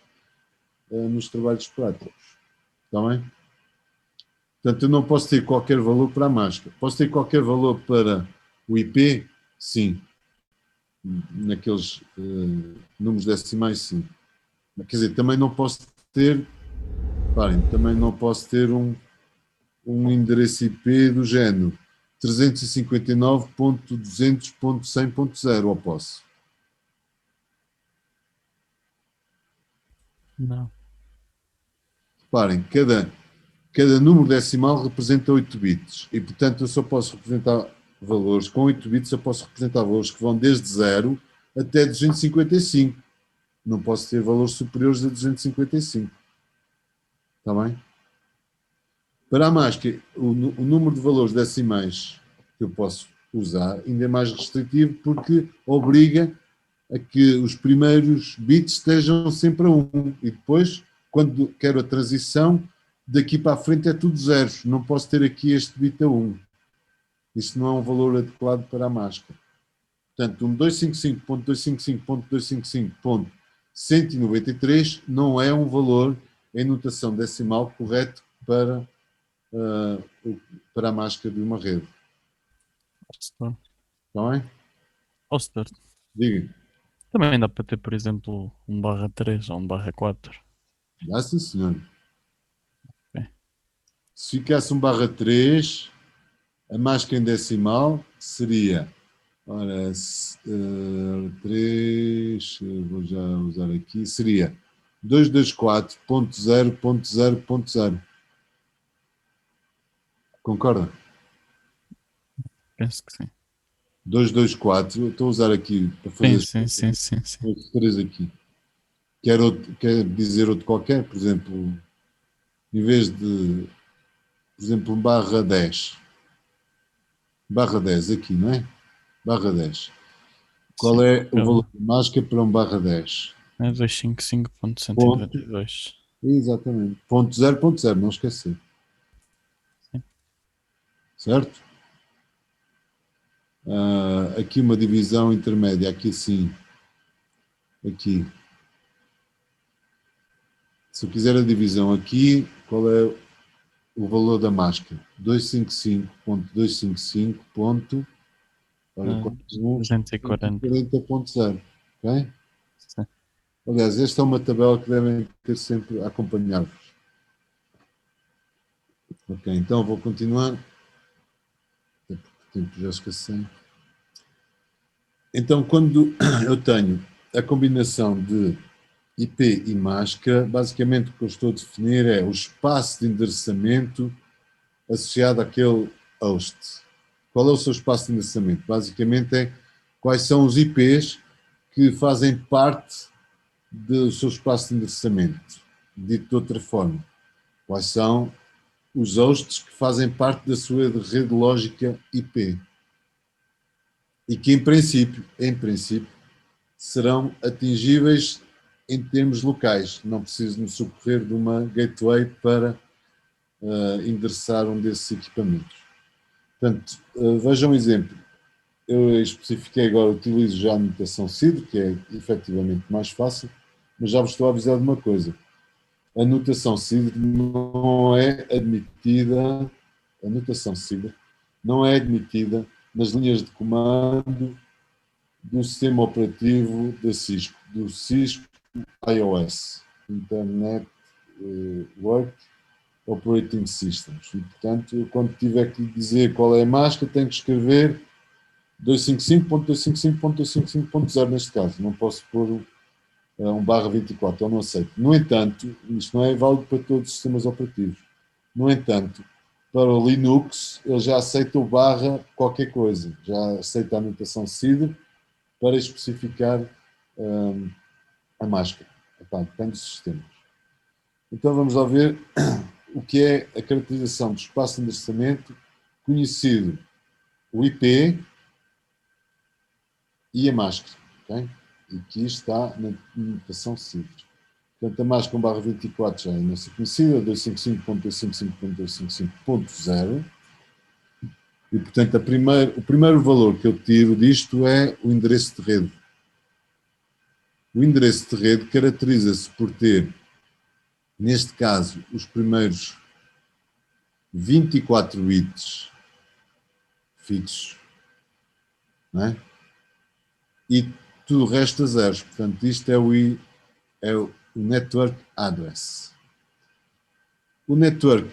nos trabalhos práticos. Está bem? Portanto, eu não posso ter qualquer valor para a máscara. Posso ter qualquer valor para o IP? Sim. Naqueles números decimais, sim. Quer dizer, também não posso ter, reparem, também não posso ter um endereço IP do género 359.200.100.0, ou posso? Não. Reparem, cada número decimal representa 8 bits e, portanto, eu só posso representar valores, com 8 bits eu posso representar valores que vão desde 0 até 255. Não posso ter valores superiores a 255. Está bem? Para a máscara, o número de valores decimais que eu posso usar ainda é mais restritivo porque obriga a que os primeiros bits estejam sempre a 1 e depois, quando quero a transição, daqui para a frente é tudo zeros. Não posso ter aqui este bit a 1. Isso não é um valor adequado para a máscara. Portanto, um 255.255.255.193 não é um valor em notação decimal correto para, para a máscara de uma rede. Está Está bem? certo. Diga. Também dá para ter, por exemplo, 1/3 ou 1/4. Dá sim, senhor. Ok. Se ficasse 1/3, a máscara em decimal seria, ora, 3, vou já usar aqui, seria 224.0.0.0. Concorda? Penso que sim. 224, estou a usar aqui para fazer Sim. estes três aqui. Quer dizer outro qualquer, por exemplo, em vez de, por exemplo, /10. /10 aqui, não é? /10. Qual Sim. é o valor de máscara para 1/10? É Ponto. 255.192. Exatamente. Ponto 0.0, não esquecer. Sim. Certo? Aqui uma divisão intermédia, aqui sim. Aqui. Se eu quiser a divisão aqui, qual é o valor da máscara? 255.255. Olha, 240. 140.0. Ok? Sim. Aliás, esta é uma tabela que devem ter sempre a acompanhar-vos. Ok, então vou continuar. Até porque o tempo já escassei. Então, quando eu tenho a combinação de IP e máscara, basicamente o que eu estou a definir é o espaço de endereçamento associado àquele host. Qual é o seu espaço de endereçamento? Basicamente é quais são os IPs que fazem parte do seu espaço de endereçamento. Dito de outra forma, quais são os hosts que fazem parte da sua rede lógica IP e que, em princípio, serão atingíveis em termos locais. Não preciso me socorrer de uma gateway para endereçar um desses equipamentos. Portanto, vejam um exemplo. Eu especifiquei agora, utilizo já a notação CIDR, que é efetivamente mais fácil, mas já vos estou a avisar de uma coisa. A notação CIDR não é admitida, a notação CIDR não é admitida nas linhas de comando do sistema operativo da Cisco, do Cisco iOS, Internet Work Operating Systems. E, portanto, eu, quando tiver que dizer qual é a máscara, tenho que escrever 255.255.255.0 neste caso. Não posso pôr /24, eu não aceito. No entanto, isto não é válido para todos os sistemas operativos. No entanto, para o Linux, ele já aceita o barra qualquer coisa, já aceita a notação CIDR para especificar a máscara. Epá, depende dos sistemas. Então vamos lá ver o que é a caracterização do espaço de endereçamento conhecido, o IP e a máscara. Okay? E aqui está na notação CIDR. Portanto, a máscara com /24 já é a nossa conhecida, 255.255.255.0. E, portanto, o primeiro valor que eu tiro disto é o endereço de rede. O endereço de rede caracteriza-se por ter, neste caso, os primeiros 24 bits fixos, não é? E tudo o resto a zeros. Portanto, isto é o Network Address. O Network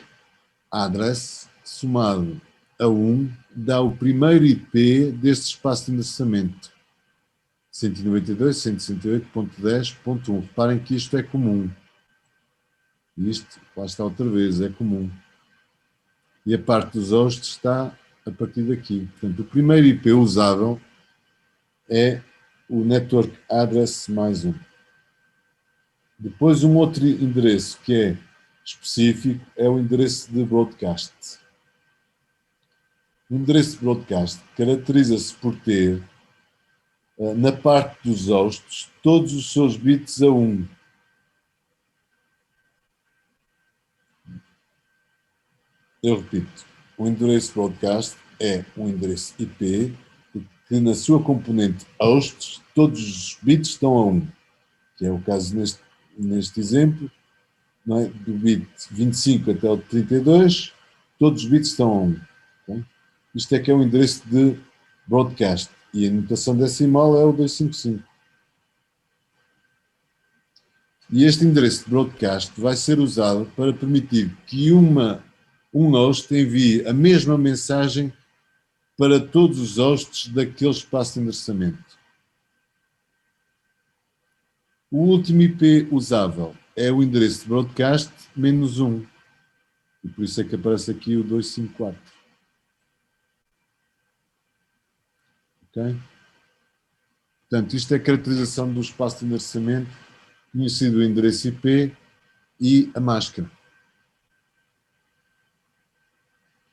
Address, somado a 1, dá o primeiro IP deste espaço de endereçamento. 192.168.10.1. Reparem que isto é comum. Isto, lá está outra vez, é comum. E a parte dos hosts está a partir daqui. Portanto, o primeiro IP usável é o Network Address mais 1. Depois, um outro endereço que é específico é o endereço de broadcast. O endereço de broadcast caracteriza-se por ter, na parte dos hosts, todos os seus bits a 1. Eu repito, o endereço broadcast é um endereço IP que, na sua componente hosts, todos os bits estão a 1, que é o caso neste exemplo, não é? Do bit 25 até o 32, todos os bits estão a 1. Okay? Isto é que é o endereço de broadcast. E a notação decimal é o 255. E este endereço de broadcast vai ser usado para permitir que um host envie a mesma mensagem para todos os hosts daquele espaço de endereçamento. O último IP usável é o endereço de broadcast menos 1. E por isso é que aparece aqui o 254. Ok? Portanto, isto é a caracterização do espaço de endereçamento, conhecido o endereço IP e a máscara.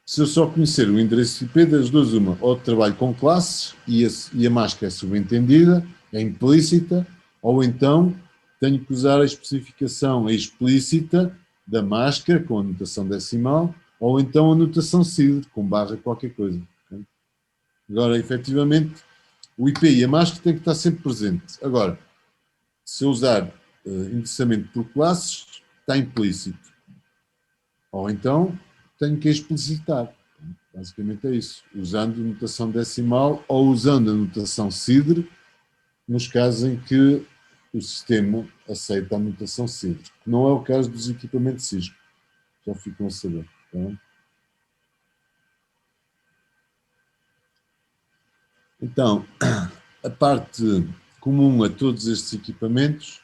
Se eu só conhecer o endereço IP, das duas uma, ou trabalho com classes e a máscara é subentendida, é implícita, ou então tenho que usar a especificação explícita da máscara com a notação decimal, ou então a notação CIDR com barra qualquer coisa. Okay? Agora, efetivamente, o IP e a máscara têm que estar sempre presentes. Agora, se eu usar endereçamento por classes, está implícito. Ou então tenho que explicitar. Basicamente é isso. Usando notação decimal ou usando a notação CIDR, nos casos em que o sistema aceita a notação CIDR. Que não é o caso dos equipamentos Cisco. Já ficam a saber. Tá? Então, a parte comum a todos estes equipamentos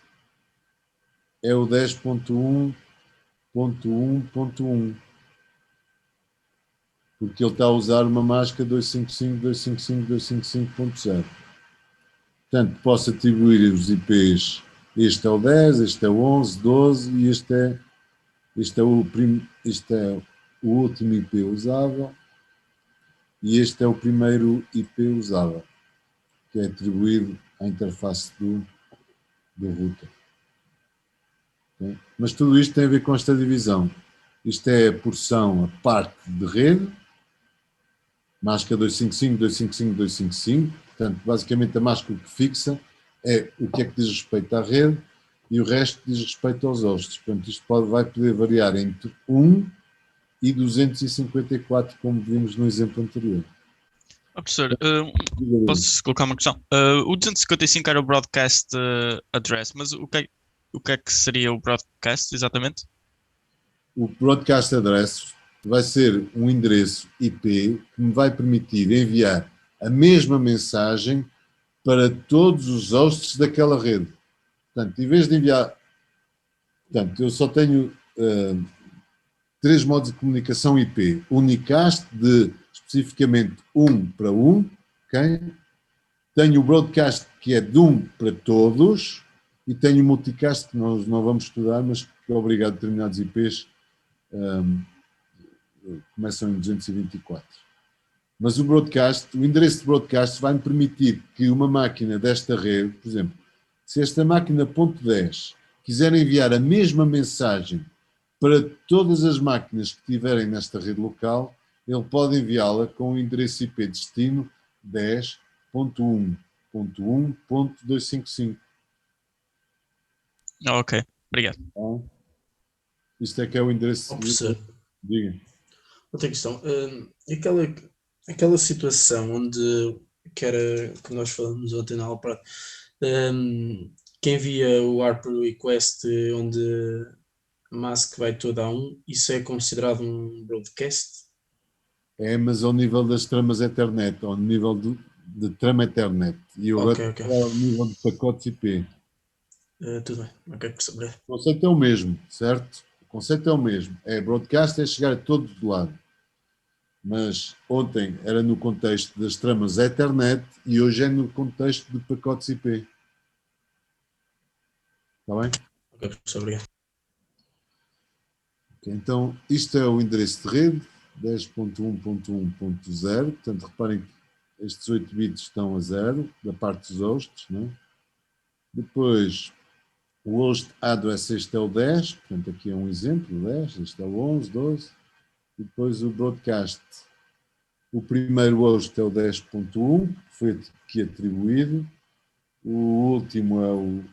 é o 10.1.1.1, porque ele está a usar uma máscara 255.255.255.0. Portanto, posso atribuir os IPs, este é o 10, este é o 11, 12 e este é o último IP usável e este é o primeiro IP usável, que é atribuído à interface do router. Okay? Mas tudo isto tem a ver com esta divisão. Isto é a porção, a parte de rede, máscara 255, 255, 255. Portanto, basicamente a máscara que fixa é o que é que diz respeito à rede e o resto diz respeito aos hosts. Portanto, isto vai poder variar entre 1 e 254, como vimos no exemplo anterior. Professor, posso colocar uma questão? O 255 era o broadcast address, mas o que é que seria o broadcast exatamente? O broadcast address vai ser um endereço IP que me vai permitir enviar a mesma mensagem para todos os hosts daquela rede. Portanto, em vez de enviar... Portanto, eu só tenho 3 modos de comunicação IP. Unicast de especificamente 1 para 1, ok? Tenho o broadcast que é de 1 para todos e tenho o multicast que nós não vamos estudar, mas que é obrigado a determinados IPs começam em 224. Mas o broadcast, o endereço de broadcast vai-me permitir que uma máquina desta rede, por exemplo, se esta máquina .10 quiser enviar a mesma mensagem para todas as máquinas que estiverem nesta rede local, ele pode enviá-la com o endereço IP destino 10.1.1.255. Ok, obrigado. Então, isto é que é o endereço. Professor, Diga. outra questão. Aquela situação onde que nós falamos ontem na aula, que envia o ARP request onde a mask vai toda a 1, isso é considerado um broadcast? É, mas ao nível das tramas Ethernet, ao nível de trama Ethernet. E eu Ok. agora ao nível de pacotes IP. Tudo bem, ok, perceber. O conceito é o mesmo, certo? O conceito é o mesmo. É broadcast, é chegar a todo lado. Mas ontem era no contexto das tramas Ethernet e hoje é no contexto de pacotes IP. Está bem? Ok, professor, obrigado. Então, isto é o endereço de rede, 10.1.1.0. Portanto, reparem que estes 8 bits estão a 0, da parte dos hosts. Não é? Depois, o host address, este é o 10. Portanto, aqui é um exemplo, 10. Este é o 11, 12. E depois o broadcast. O primeiro host é o 10.1, que foi aqui atribuído. O último é o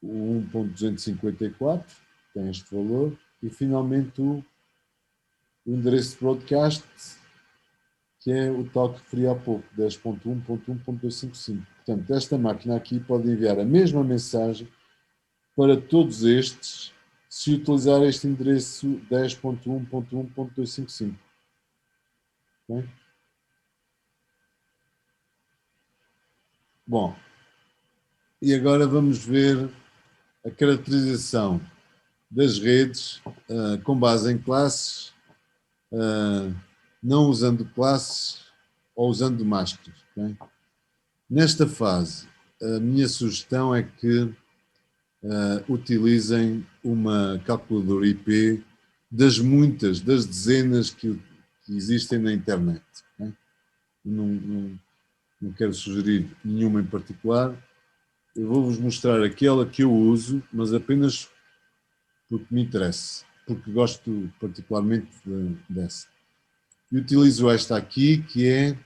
1.254, tem este valor, e finalmente o endereço de broadcast, que é o tal que referi há pouco, 10.1.1.255. Portanto, esta máquina aqui pode enviar a mesma mensagem para todos estes, se utilizar este endereço 10.1.1.255. Bem? Bom, e agora vamos ver a caracterização das redes com base em classes, não usando classes ou usando máscaras. Okay? Nesta fase, a minha sugestão é que utilizem uma calculadora IP das muitas, das dezenas que existem na internet. Okay? Não quero sugerir nenhuma em particular. Eu vou-vos mostrar aquela que eu uso, mas apenas porque me interessa, porque gosto particularmente dessa. E utilizo esta aqui, que é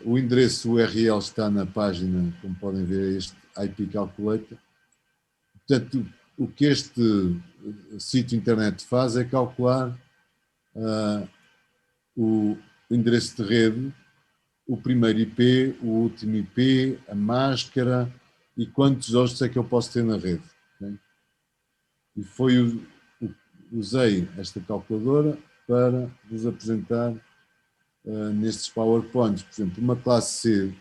o endereço URL está na página, como podem ver, este IP Calculator. Portanto, o que este sítio internet faz é calcular o endereço de rede, o primeiro IP, o último IP, a máscara e quantos hosts é que eu posso ter na rede. Okay? E usei esta calculadora para vos apresentar nestes PowerPoints. Por exemplo, uma classe C,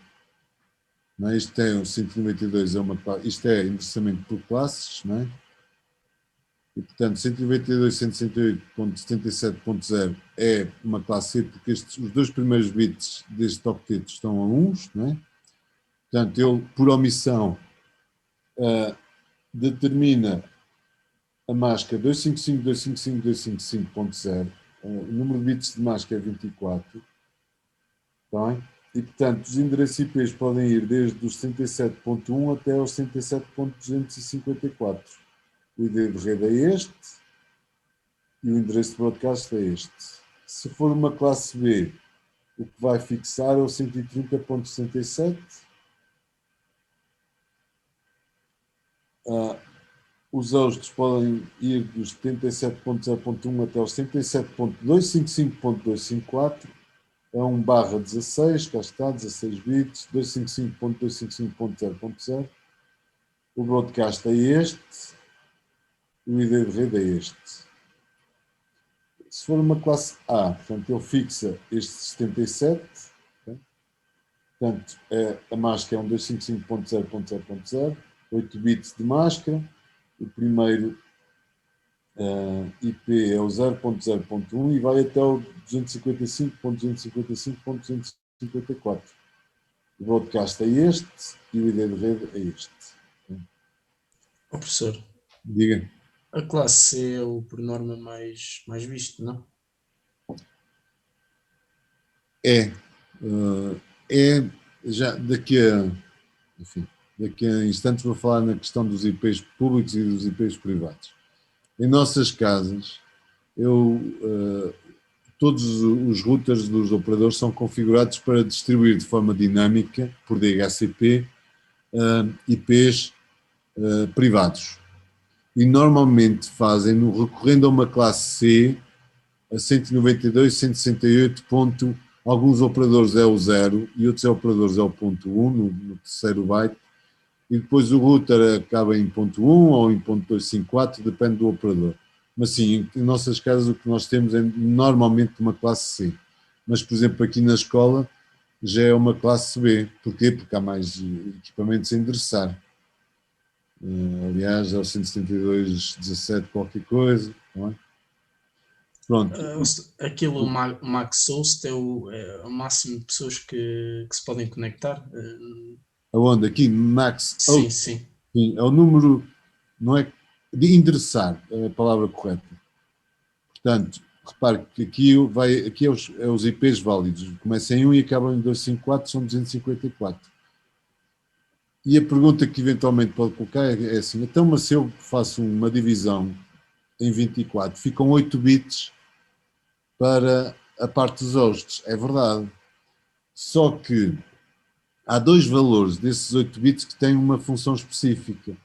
não é? Isto é o 192, isto é endereçamento por classes, não é? E, portanto, 192.168.77.0 é uma classe C, porque os dois primeiros bits deste octeto estão a 1, não é? Portanto, ele, por omissão, determina a máscara 255.255.255.0. O número de bits de máscara é 24. Tá bem? E, portanto, os endereços IPs podem ir desde os 77.1 até aos 77.254. O ID de rede é este e o endereço de broadcast é este. Se for uma classe B, o que vai fixar é o 130.67. Os hosts podem ir dos 77.0.1 até aos 77.255.254. É 1/16, cá está, 16 bits, 255.255.0.0. O broadcast é este. O ID de rede é este. Se for uma classe A, portanto, ele fixa este 77. Okay? Portanto, a máscara é um 255.0.0.0, 8 bits de máscara. O primeiro IP é o 0.0.1 e vai até o 255.255.254. O broadcast é este e o ID de rede é este. Ó, professor, Diga. a classe C é o por norma mais visto, não? Já daqui a instantes vou falar na questão dos IPs públicos e dos IPs privados. Em nossas casas, todos os routers dos operadores são configurados para distribuir de forma dinâmica, por DHCP, IPs privados. E normalmente fazem-no recorrendo a uma classe C, a 192.168. Alguns operadores é o 0 e outros operadores é o ponto 1 no terceiro byte. E depois o router acaba em ponto 1 ou em ponto 254, depende do operador. Mas sim, em nossas casas o que nós temos é normalmente uma classe C. Mas, por exemplo, aqui na escola já é uma classe B. Porquê? Porque há mais equipamentos a endereçar. Aliás, é o 172.17 qualquer coisa, não é? Pronto. Aquilo, o max host é o máximo de pessoas que se podem conectar? Aonde? Aqui, max host. Sim. Sim, é o número, não é? De endereçar, é a palavra correta. Portanto, repare que aqui é os IPs válidos. Começa em 1 e acaba em 254, são 254. E a pergunta que eventualmente pode colocar é assim, então, mas se eu faço uma divisão em 24, ficam 8 bits para a parte dos hosts. É verdade. Só que há dois valores desses 8 bits que têm uma função específica.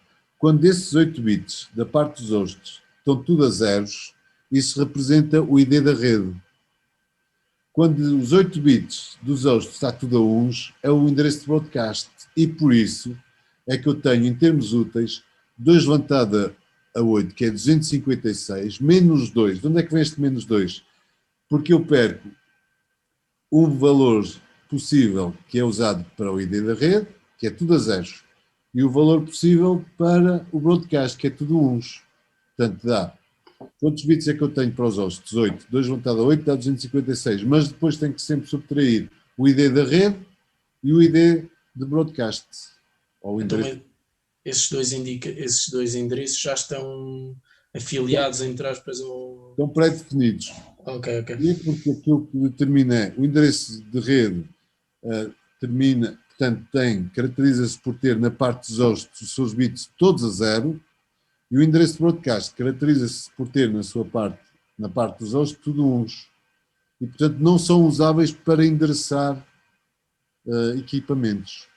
Quando desses 8 bits da parte dos hosts estão tudo a zeros, isso representa o ID da rede. Quando os 8 bits dos hosts está tudo a uns, é o endereço de broadcast. E por isso é que eu tenho, em termos úteis, 2 levantado a 8, que é 256, menos 2. De onde é que vem este menos 2? Porque eu perco um valor possível que é usado para o ID da rede, que é tudo a zeros, e o valor possível para o broadcast, que é tudo uns. Portanto, dá. Quantos bits é que eu tenho para os hosts? 8. 2 levantado a 8 dá 256. Mas depois tenho que sempre subtrair o ID da rede e o ID de broadcast. Ou o Então, endereço. esses dois endereços já estão afiliados, entre aspas, ao... Estão pré-definidos. Ok, ok. E é porque aquilo que determina é o endereço de rede termina, portanto, caracteriza-se por ter na parte dos hosts os seus bits todos a zero, e o endereço de broadcast caracteriza-se por ter na parte dos hosts, tudo uns. E, portanto, não são usáveis para endereçar equipamentos.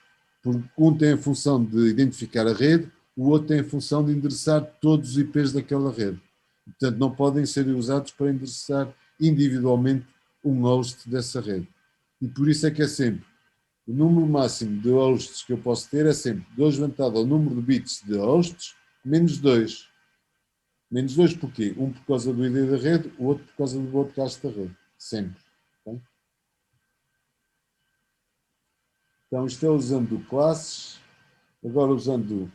Porque um tem a função de identificar a rede, o outro tem a função de endereçar todos os IPs daquela rede. Portanto, não podem ser usados para endereçar individualmente um host dessa rede. E por isso é que é sempre o número máximo de hosts que eu posso ter é sempre 2 levantado ao número de bits de hosts, menos 2. Menos 2 porquê? Um por causa do ID da rede, o outro por causa do broadcast da rede. Sempre. Okay? Então, isto é usando classes. Agora usando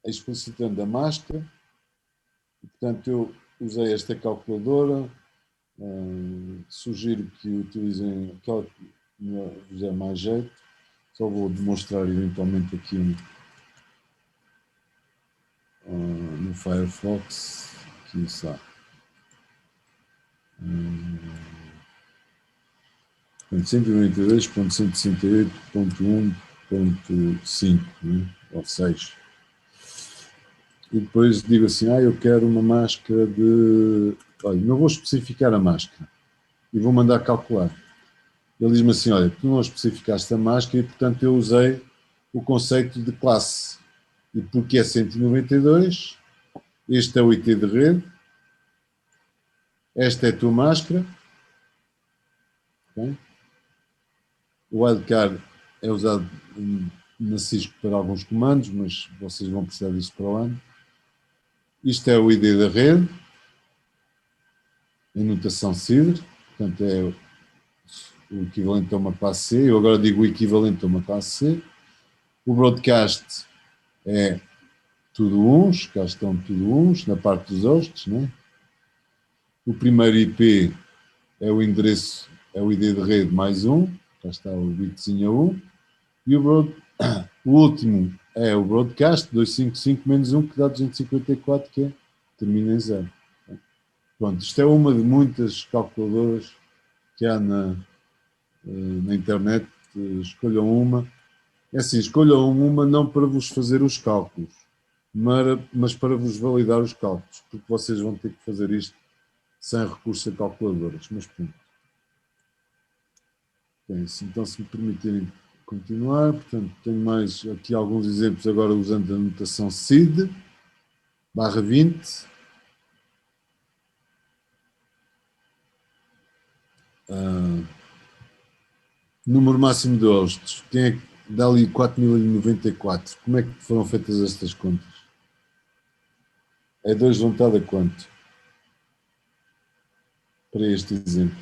explicitando a máscara. Portanto, eu usei esta calculadora. Sugiro que utilizem aquela que vos der mais jeito. Só vou demonstrar eventualmente aqui no Firefox. Aqui está. 192.168.1.5, né? Ou 6. E depois digo assim, eu quero uma máscara de... Olha, não vou especificar a máscara. E vou mandar calcular. Ele diz-me assim, olha, tu não especificaste a máscara e, portanto, eu usei o conceito de classe. E porque é 192, este é o IT de rede, esta é a tua máscara. Okay? O wildcard é usado na Cisco para alguns comandos, mas vocês vão precisar disto para o ano. Isto é o ID da rede, em notação CIDR, portanto é o equivalente a uma classe C. Eu agora digo o equivalente a uma classe C. O broadcast é tudo uns, cá estão tudo uns, na parte dos hosts, né? O primeiro IP é o endereço, é o ID de rede mais 1, cá está o bitzinho a 1, e o último é o broadcast, 255 menos 1, que dá 254, que termina em 0. Pronto, isto é uma de muitas calculadoras que há na internet. Escolham uma. É assim, escolham uma não para vos fazer os cálculos, mas para vos validar os cálculos, porque vocês vão ter que fazer isto sem recurso a calculadoras. Mas pronto. Então, se me permitirem continuar, portanto, tenho mais aqui alguns exemplos agora usando a notação SID, /20. Número máximo de hosts. Quem é que dá ali 4094? Como é que foram feitas estas contas? É 2 levantado a quanto? Para este exemplo.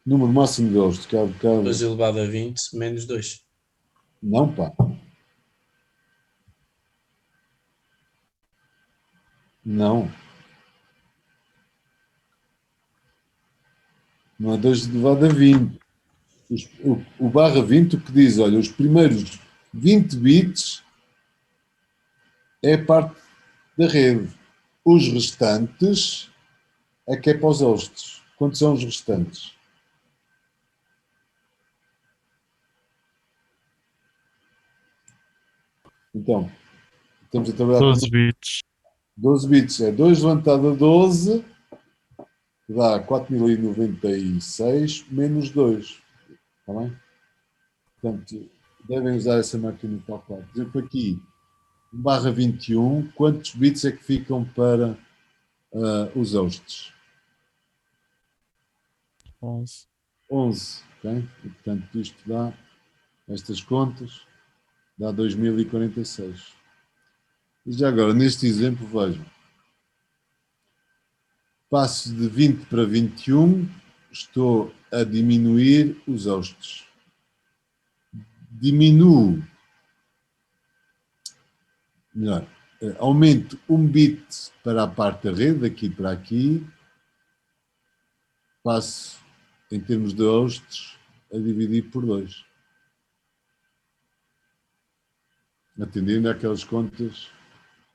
Número máximo de hosts. Que há bocado... 2 elevado a 20 menos 2. Não, pá. Não. Não é 2 elevado a 20. O /20 o que diz, olha, os primeiros 20 bits é parte da rede. Os restantes é que é para os hosts. Quantos são os restantes? Então, estamos a trabalhar 12 bits. 12 bits. É 2 levantado a 12, que dá 4096 menos 2. Está bem? Portanto, devem usar essa máquina de calcular. Por exemplo, aqui, 1/21, quantos bits é que ficam para os hosts? 11. 11, ok? E, portanto, isto dá, estas contas, dá 2046. E já agora, neste exemplo, vejam, passo de 20 para 21, estou a diminuir os hosts. Diminuo, melhor, aumento 1 bit para a parte da rede, daqui para aqui, passo, em termos de hosts, a dividir por 2. Atendendo àquelas contas.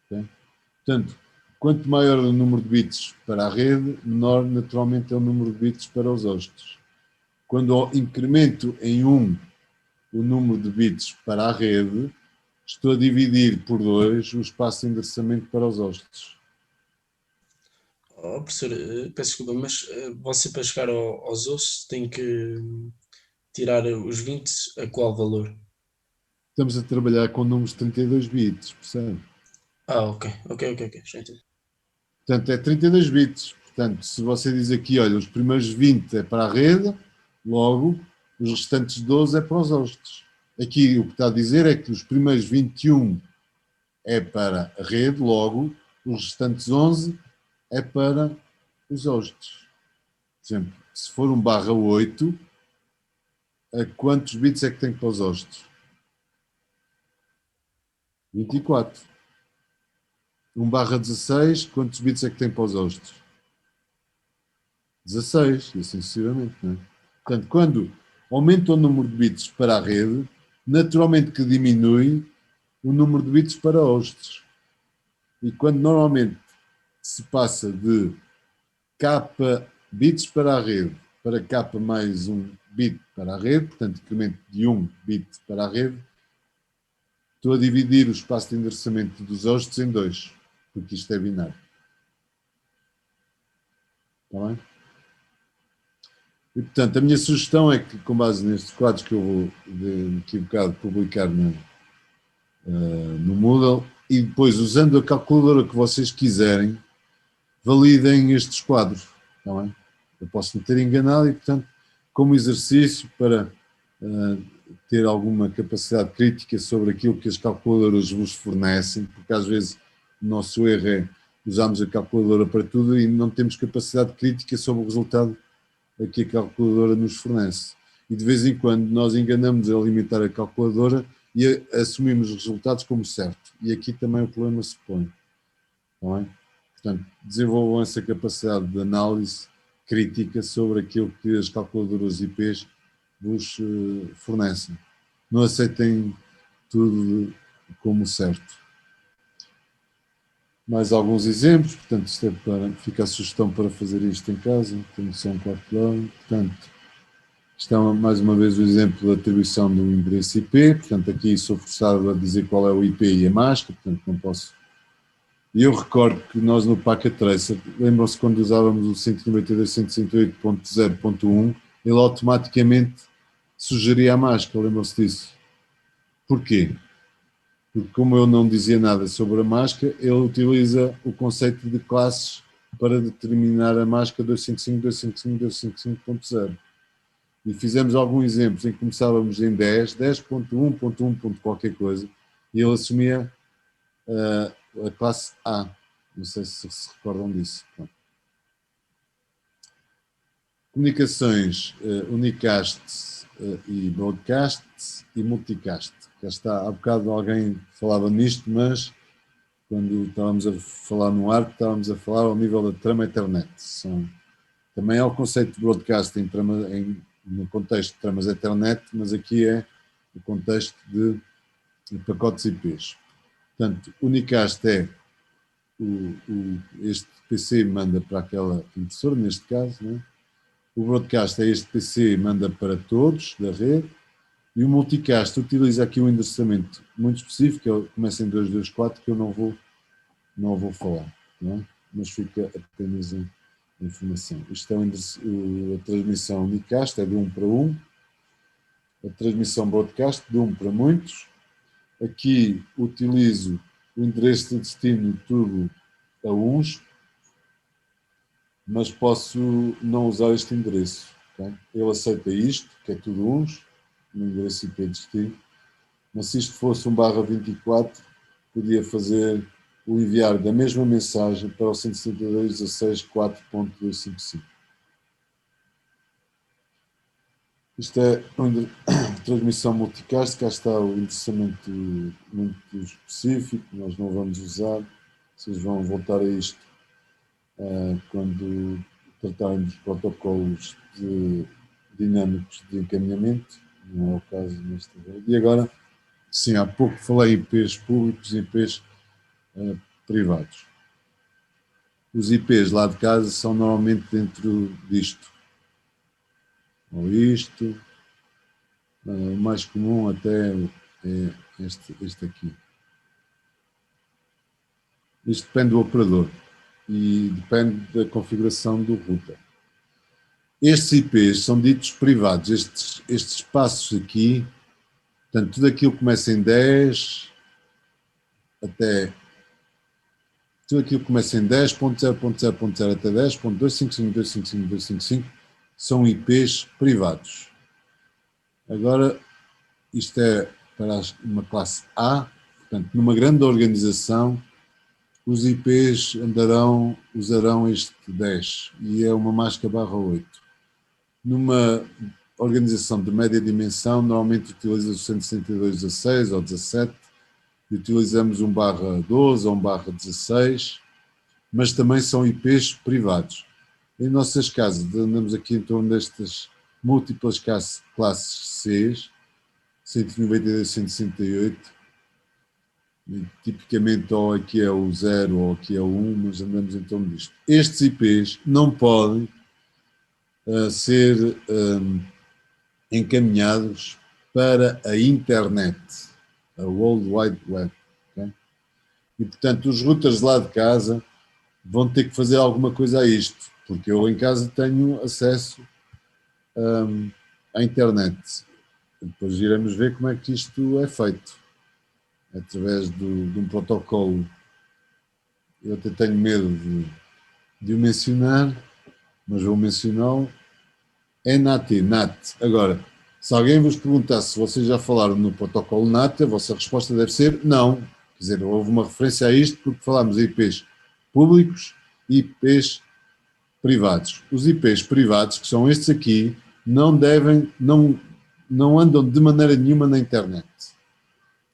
Okay? Portanto, quanto maior o número de bits para a rede, menor naturalmente é o número de bits para os hosts. Quando incremento em 1 o número de bits para a rede, estou a dividir por 2 o espaço de endereçamento para os hosts. Oh, professor, peço desculpa, mas você para chegar aos ossos tem que tirar os 20 a qual valor? Estamos a trabalhar com números de 32 bits, percebe? Ok, já entendi. Portanto, é 32 bits. Portanto, se você diz aqui, olha, os primeiros 20 é para a rede, logo, os restantes 12 é para os hosts. Aqui o que está a dizer é que os primeiros 21 é para a rede, logo, os restantes 11 é para os hosts. Por exemplo, se for 1/8, a quantos bits é que tem para os hosts? 24. 1/16, quantos bits é que tem para os hosts? 16, e assim sucessivamente. Não é? Portanto, quando aumenta o número de bits para a rede, naturalmente que diminui o número de bits para hosts. E quando normalmente se passa de k bits para a rede para k mais 1 bit para a rede, portanto, incremento de 1 bit para a rede, estou a dividir o espaço de endereçamento dos hosts em 2, porque isto é binário. Está bem? E, portanto, a minha sugestão é que, com base nestes quadros que eu vou, daqui a bocado, publicar no Moodle, e depois, usando a calculadora que vocês quiserem, validem estes quadros. Está bem? Eu posso me ter enganado e, portanto, como exercício para ter alguma capacidade crítica sobre aquilo que as calculadoras vos fornecem, porque às vezes o nosso erro é usarmos a calculadora para tudo e não temos capacidade crítica sobre o resultado que a calculadora nos fornece. E de vez em quando nós enganamos a alimentar a calculadora e assumimos os resultados como certo. E aqui também o problema se põe. Não é? Portanto, desenvolvam essa capacidade de análise crítica sobre aquilo que as calculadoras IPs vos fornecem. Não aceitem tudo como certo. Mais alguns exemplos, portanto, isto é para, fica a sugestão para fazer isto em casa, tenho só um quarto de hora, portanto, isto é mais uma vez o exemplo da atribuição do endereço IP, portanto, aqui sou forçado a dizer qual é o IP e a máscara, portanto, não posso. E eu recordo que nós no Packet Tracer, lembram-se quando usávamos o 192.168.0.1, ele automaticamente sugeria a máscara, lembram-se disso? Porquê? Porque como eu não dizia nada sobre a máscara, ele utiliza o conceito de classes para determinar a máscara 255.255.255.0. E fizemos alguns exemplos em que começávamos em 10.1.1. qualquer coisa, e ele assumia a classe A. Não sei se se recordam disso. Bom. Comunicações unicast e broadcast e multicast. Já está, há bocado alguém falava nisto, mas quando estávamos a falar no ARC, estávamos a falar ao nível da trama Ethernet. Também há o conceito de broadcast no contexto de tramas Ethernet, mas aqui é o contexto de pacotes IPs. Portanto, unicast é este PC manda para aquela impressora, neste caso, né? O broadcast é este PC manda para todos da rede, e o multicast utiliza aqui um endereçamento muito específico, que começa em 224, que eu não vou falar, não é? Mas fica apenas a informação. Isto é a transmissão unicast, é de 1 para 1. a transmissão broadcast de um para muitos. Aqui utilizo o endereço de destino tudo a uns, mas posso não usar este endereço. Okay? Ele aceita isto, que é tudo uns, no endereço IP de destino, mas se isto fosse um /24, podia fazer o enviar da mesma mensagem para o 172.16.4.255. Isto é uma transmissão multicast, cá está o endereçamento muito específico, nós não vamos usar, vocês vão voltar a isto quando tratarem dos protocolos dinâmicos de encaminhamento, não é o caso nesta vez. E agora, sim, há pouco falei em IPs públicos e IPs privados. Os IPs lá de casa são normalmente dentro disto, ou isto. O mais comum até é este aqui. Isto depende do operador e depende da configuração do router. Estes IPs são ditos privados, estes espaços aqui, portanto, tudo aquilo que começa em 10 até... Tudo aquilo que começa em 10.0.0.0 até 10.255.255.255 são IPs privados. Agora, isto é para uma classe A, portanto, numa grande organização, os IPs usarão este 10 e é uma máscara /8. Numa organização de média dimensão, normalmente utiliza o 162.16 ou 17, e utilizamos um /12 ou um /16, mas também são IPs privados. Em nossas casas, andamos aqui em torno destas múltiplas classes C, 192, 168, e tipicamente ou aqui é o 0 ou aqui é o 1, mas andamos em torno disto. Estes IPs não podem ser encaminhados para a internet, a World Wide Web. Okay? E, portanto, os routers lá de casa vão ter que fazer alguma coisa a isto, porque eu em casa tenho acesso à internet. Depois iremos ver como é que isto é feito, através de um protocolo. Eu até tenho medo de o mencionar, mas vou mencioná-lo. É NAT. Agora, se alguém vos perguntar se vocês já falaram no protocolo NAT, a vossa resposta deve ser não. Quer dizer, houve uma referência a isto porque falámos de IPs públicos e IPs privados. Os IPs privados, que são estes aqui, não andam de maneira nenhuma na internet.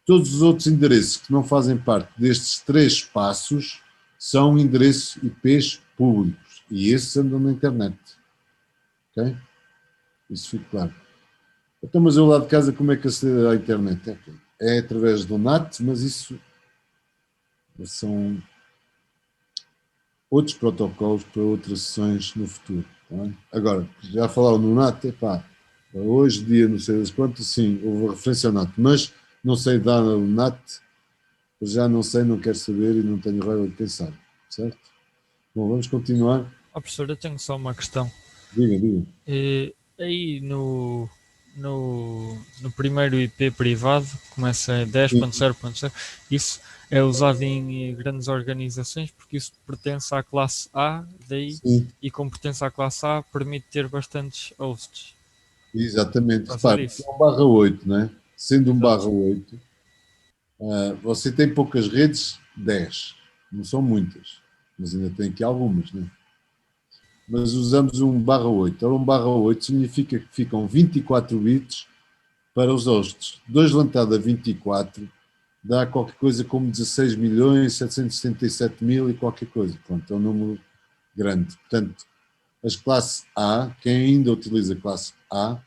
Todos os outros endereços que não fazem parte destes 3 passos são endereços IPs públicos e esses andam na internet. Ok? Isso fica claro. Então, mas eu lá de casa, como é que acedo à internet? É através do NAT, mas isso são outros protocolos para outras sessões no futuro. Tá? Agora, já falaram no NAT, hoje, dia não sei das quantas, sim, houve referência ao NAT, mas não sei dar o NAT, já não sei, não quero saber e não tenho raiva de quem sabe, certo? Bom, vamos continuar. Professor, eu tenho só uma questão. Diga. Aí no primeiro IP privado, começa em 10.0.0, isso é usado em grandes organizações porque isso pertence à classe A, daí, Sim. e como pertence à classe A, permite ter bastantes hosts. Exatamente. Fazer Repare, isso. é um /8, né? Sendo um Exato. /8, você tem poucas redes, 10. Não são muitas, mas ainda tem aqui algumas, né? Mas usamos um /8. Ora, um /8 significa que ficam 24 bits para os hosts. 2 levantado a 24 dá qualquer coisa como 16.777.000 e qualquer coisa. Pronto, é um número grande. Portanto, as classes A, quem ainda utiliza classe A,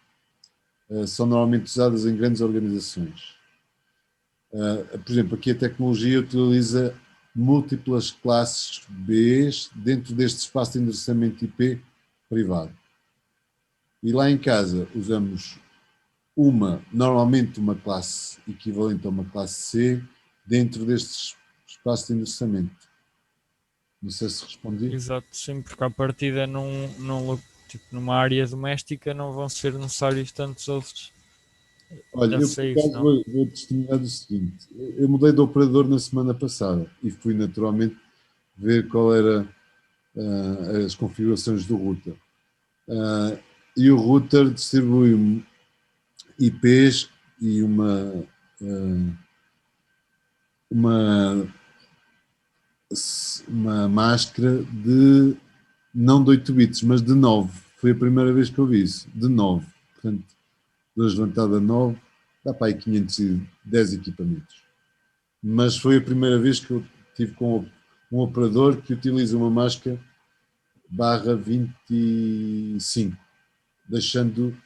são normalmente usadas em grandes organizações. Por exemplo, aqui a tecnologia utiliza múltiplas classes B dentro deste espaço de endereçamento IP privado. E lá em casa usamos normalmente uma classe equivalente a uma classe C dentro deste espaço de endereçamento. Não sei se respondi. Exato, sim, porque à partida numa área doméstica não vão ser necessários tantos hosts. Olha, Deve eu por ser isso, acaso não? vou testemunhar o seguinte: eu mudei de operador na semana passada e fui naturalmente ver qual era as configurações do router. Ah, e o router distribui IPs e uma, uma máscara de não de 8 bits, mas de 9. Foi a primeira vez que eu vi isso, de 9. Portanto, 2 levantado a 9, dá para aí 510 equipamentos. Mas foi a primeira vez que eu tive com um operador que utiliza uma máscara barra 25, deixando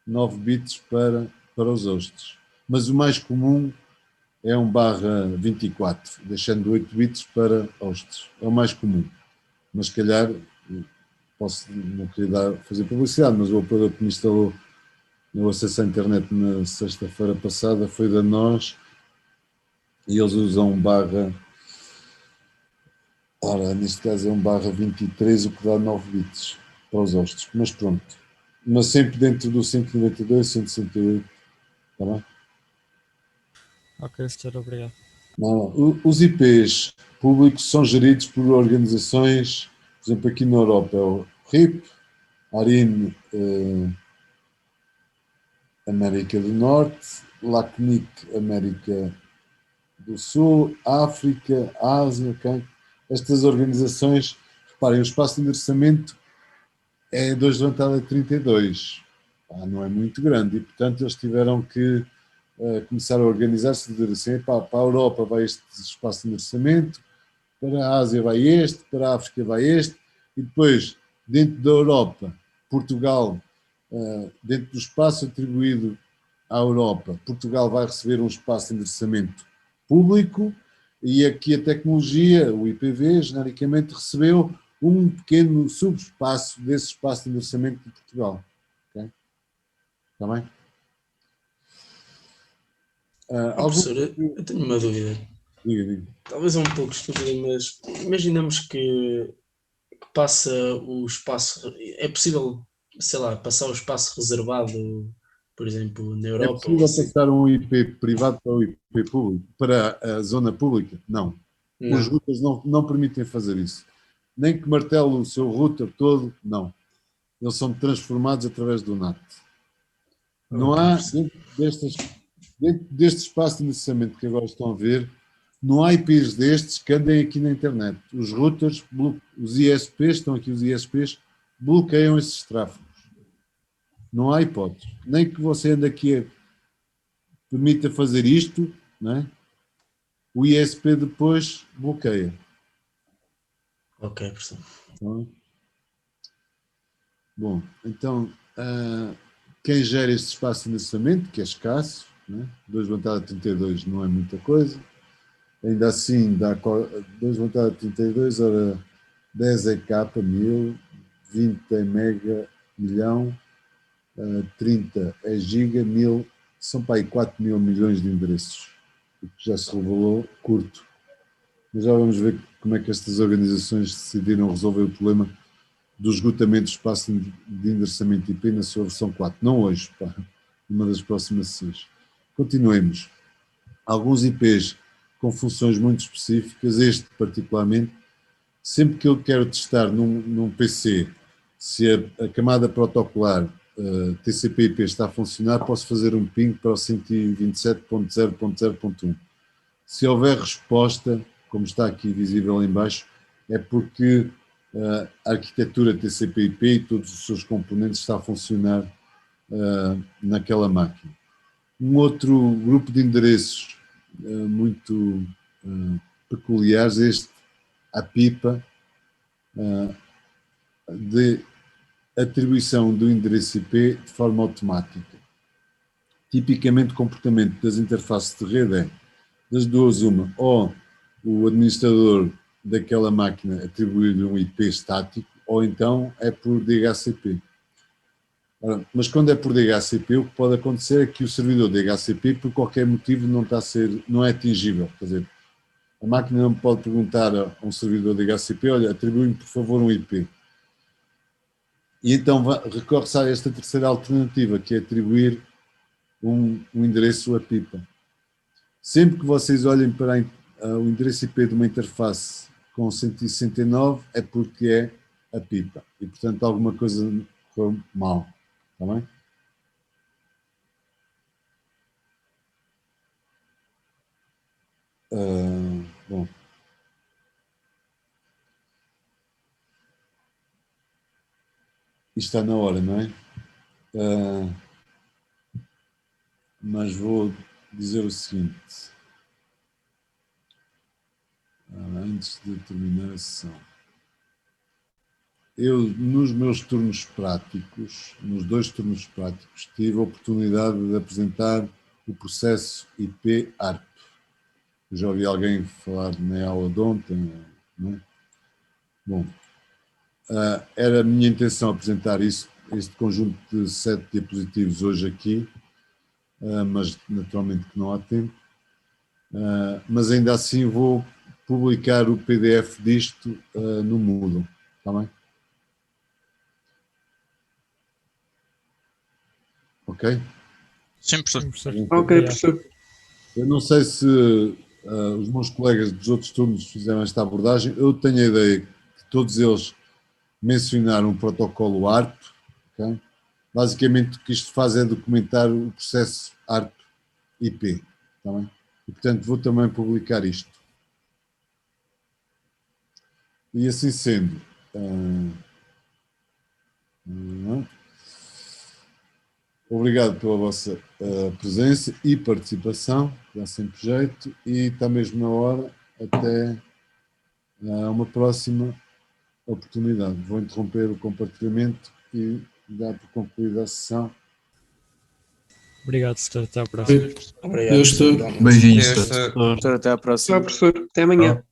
9 bits para os hostes. Mas o mais comum é um barra 24, deixando 8 bits para hostes. É o mais comum. Mas se calhar, posso não querer fazer publicidade, mas o operador que me instalou no acesso à internet na sexta-feira passada foi da nós e eles usam um barra, ora, neste caso é um barra 23, o que dá 9 bits para os hostes. Mas pronto. Mas sempre dentro do 192, 168, está bem? Ok, senhor, obrigado. Não. Os IPs públicos são geridos por organizações, por exemplo, aqui na Europa é o RIP, ARIN, América do Norte, LACNIC, América do Sul, África, Ásia, ok? Estas organizações, reparem, o espaço de endereçamento é 2 levantado a 32, não é muito grande, e portanto eles tiveram que começar a organizar-se, dizer assim, para a Europa vai este espaço de endereçamento, para a Ásia vai este, para a África vai este, e depois, dentro da Europa, Portugal, dentro do espaço atribuído à Europa, Portugal vai receber um espaço de endereçamento público e aqui a tecnologia, o IPv, genericamente recebeu um pequeno subespaço desse espaço de endereçamento de Portugal. Okay? Está bem? Professor, eu tenho uma dúvida. Diga. Talvez é um pouco estúpida, mas imaginamos que passa o espaço. É possível, sei lá, passar o espaço reservado, por exemplo, na É Europa ou possível assim? passar um IP privado para o IP público, para a zona pública? Não. Os Não. routers não permitem fazer isso. Nem que martele o seu router todo, não. Eles são transformados através do NAT. Não Ok, há, professor. dentro deste espaço de iniciamento que agora estão a ver, não há IPs destes que andem aqui na internet. Os routers, os ISPs, estão aqui os ISPs, bloqueiam esses tráfegos. Não há hipótese. Nem que você ande aqui permita fazer isto, não é? O ISP depois bloqueia. Ok, professor. Bom, então, quem gera este espaço de financiamento, que é escasso, né? 2 levantado a 32 não é muita coisa, ainda assim dá 2 levantado a 32, ora 10 é capa, 1000, 20 é mega, milhão, 30 é giga, 1000, são para aí 4 mil milhões de endereços, o que já se revelou curto. Mas já vamos ver como é que estas organizações decidiram resolver o problema do esgotamento do espaço de endereçamento IP na sua versão 4. Não hoje, pá, numa das próximas sessões. Continuemos. Alguns IPs com funções muito específicas, este particularmente, sempre que eu quero testar num PC se a camada protocolar TCP/IP está a funcionar, posso fazer um ping para o 127.0.0.1. Se houver resposta, como está aqui visível em baixo, é porque a arquitetura TCP/IP e todos os seus componentes está a funcionar naquela máquina. Um outro grupo de endereços muito peculiares é a pipa de atribuição do endereço IP de forma automática. Tipicamente, o comportamento das interfaces de rede é das duas uma, ou o administrador daquela máquina atribuir-lhe um IP estático, ou então é por DHCP. Mas quando é por DHCP, o que pode acontecer é que o servidor DHCP, por qualquer motivo, não é atingível. Quer dizer, a máquina não pode perguntar a um servidor DHCP, olha, atribui-me por favor um IP. E então recorre-se a esta terceira alternativa, que é atribuir um endereço a pipa. Sempre que vocês olhem para o endereço IP de uma interface com 169 é porque é a pipa. E, portanto, alguma coisa foi mal. Está bem? Bom. Isto está na hora, não é? Mas vou dizer o seguinte, antes de terminar a sessão. Eu, nos meus turnos práticos, nos 2 turnos práticos, tive a oportunidade de apresentar o processo IP ARP. Eu já ouvi alguém falar na aula de ontem, não é? Bom, era a minha intenção apresentar este conjunto de 7 diapositivos hoje aqui, mas naturalmente que não há tempo. Mas ainda assim vou publicar o PDF disto no Moodle, está bem? Ok? Sim, professor. Sim, professor. Ok, Obrigado. professor. Eu não sei se os meus colegas dos outros turnos fizeram esta abordagem. Eu tenho a ideia que todos eles mencionaram o protocolo ARP. Okay? Basicamente o que isto faz é documentar o processo ARP-IP. Tá bem? E, portanto, vou também publicar isto. E assim sendo, obrigado pela vossa presença e participação, dá sempre jeito, e está mesmo na hora, até uma próxima oportunidade. Vou interromper o compartilhamento e dar por concluída a sessão. Obrigado, professor. Até à próxima. Obrigado. Deus, professor. beijinhos. Professor, até à próxima. Tchau, professor. Até amanhã.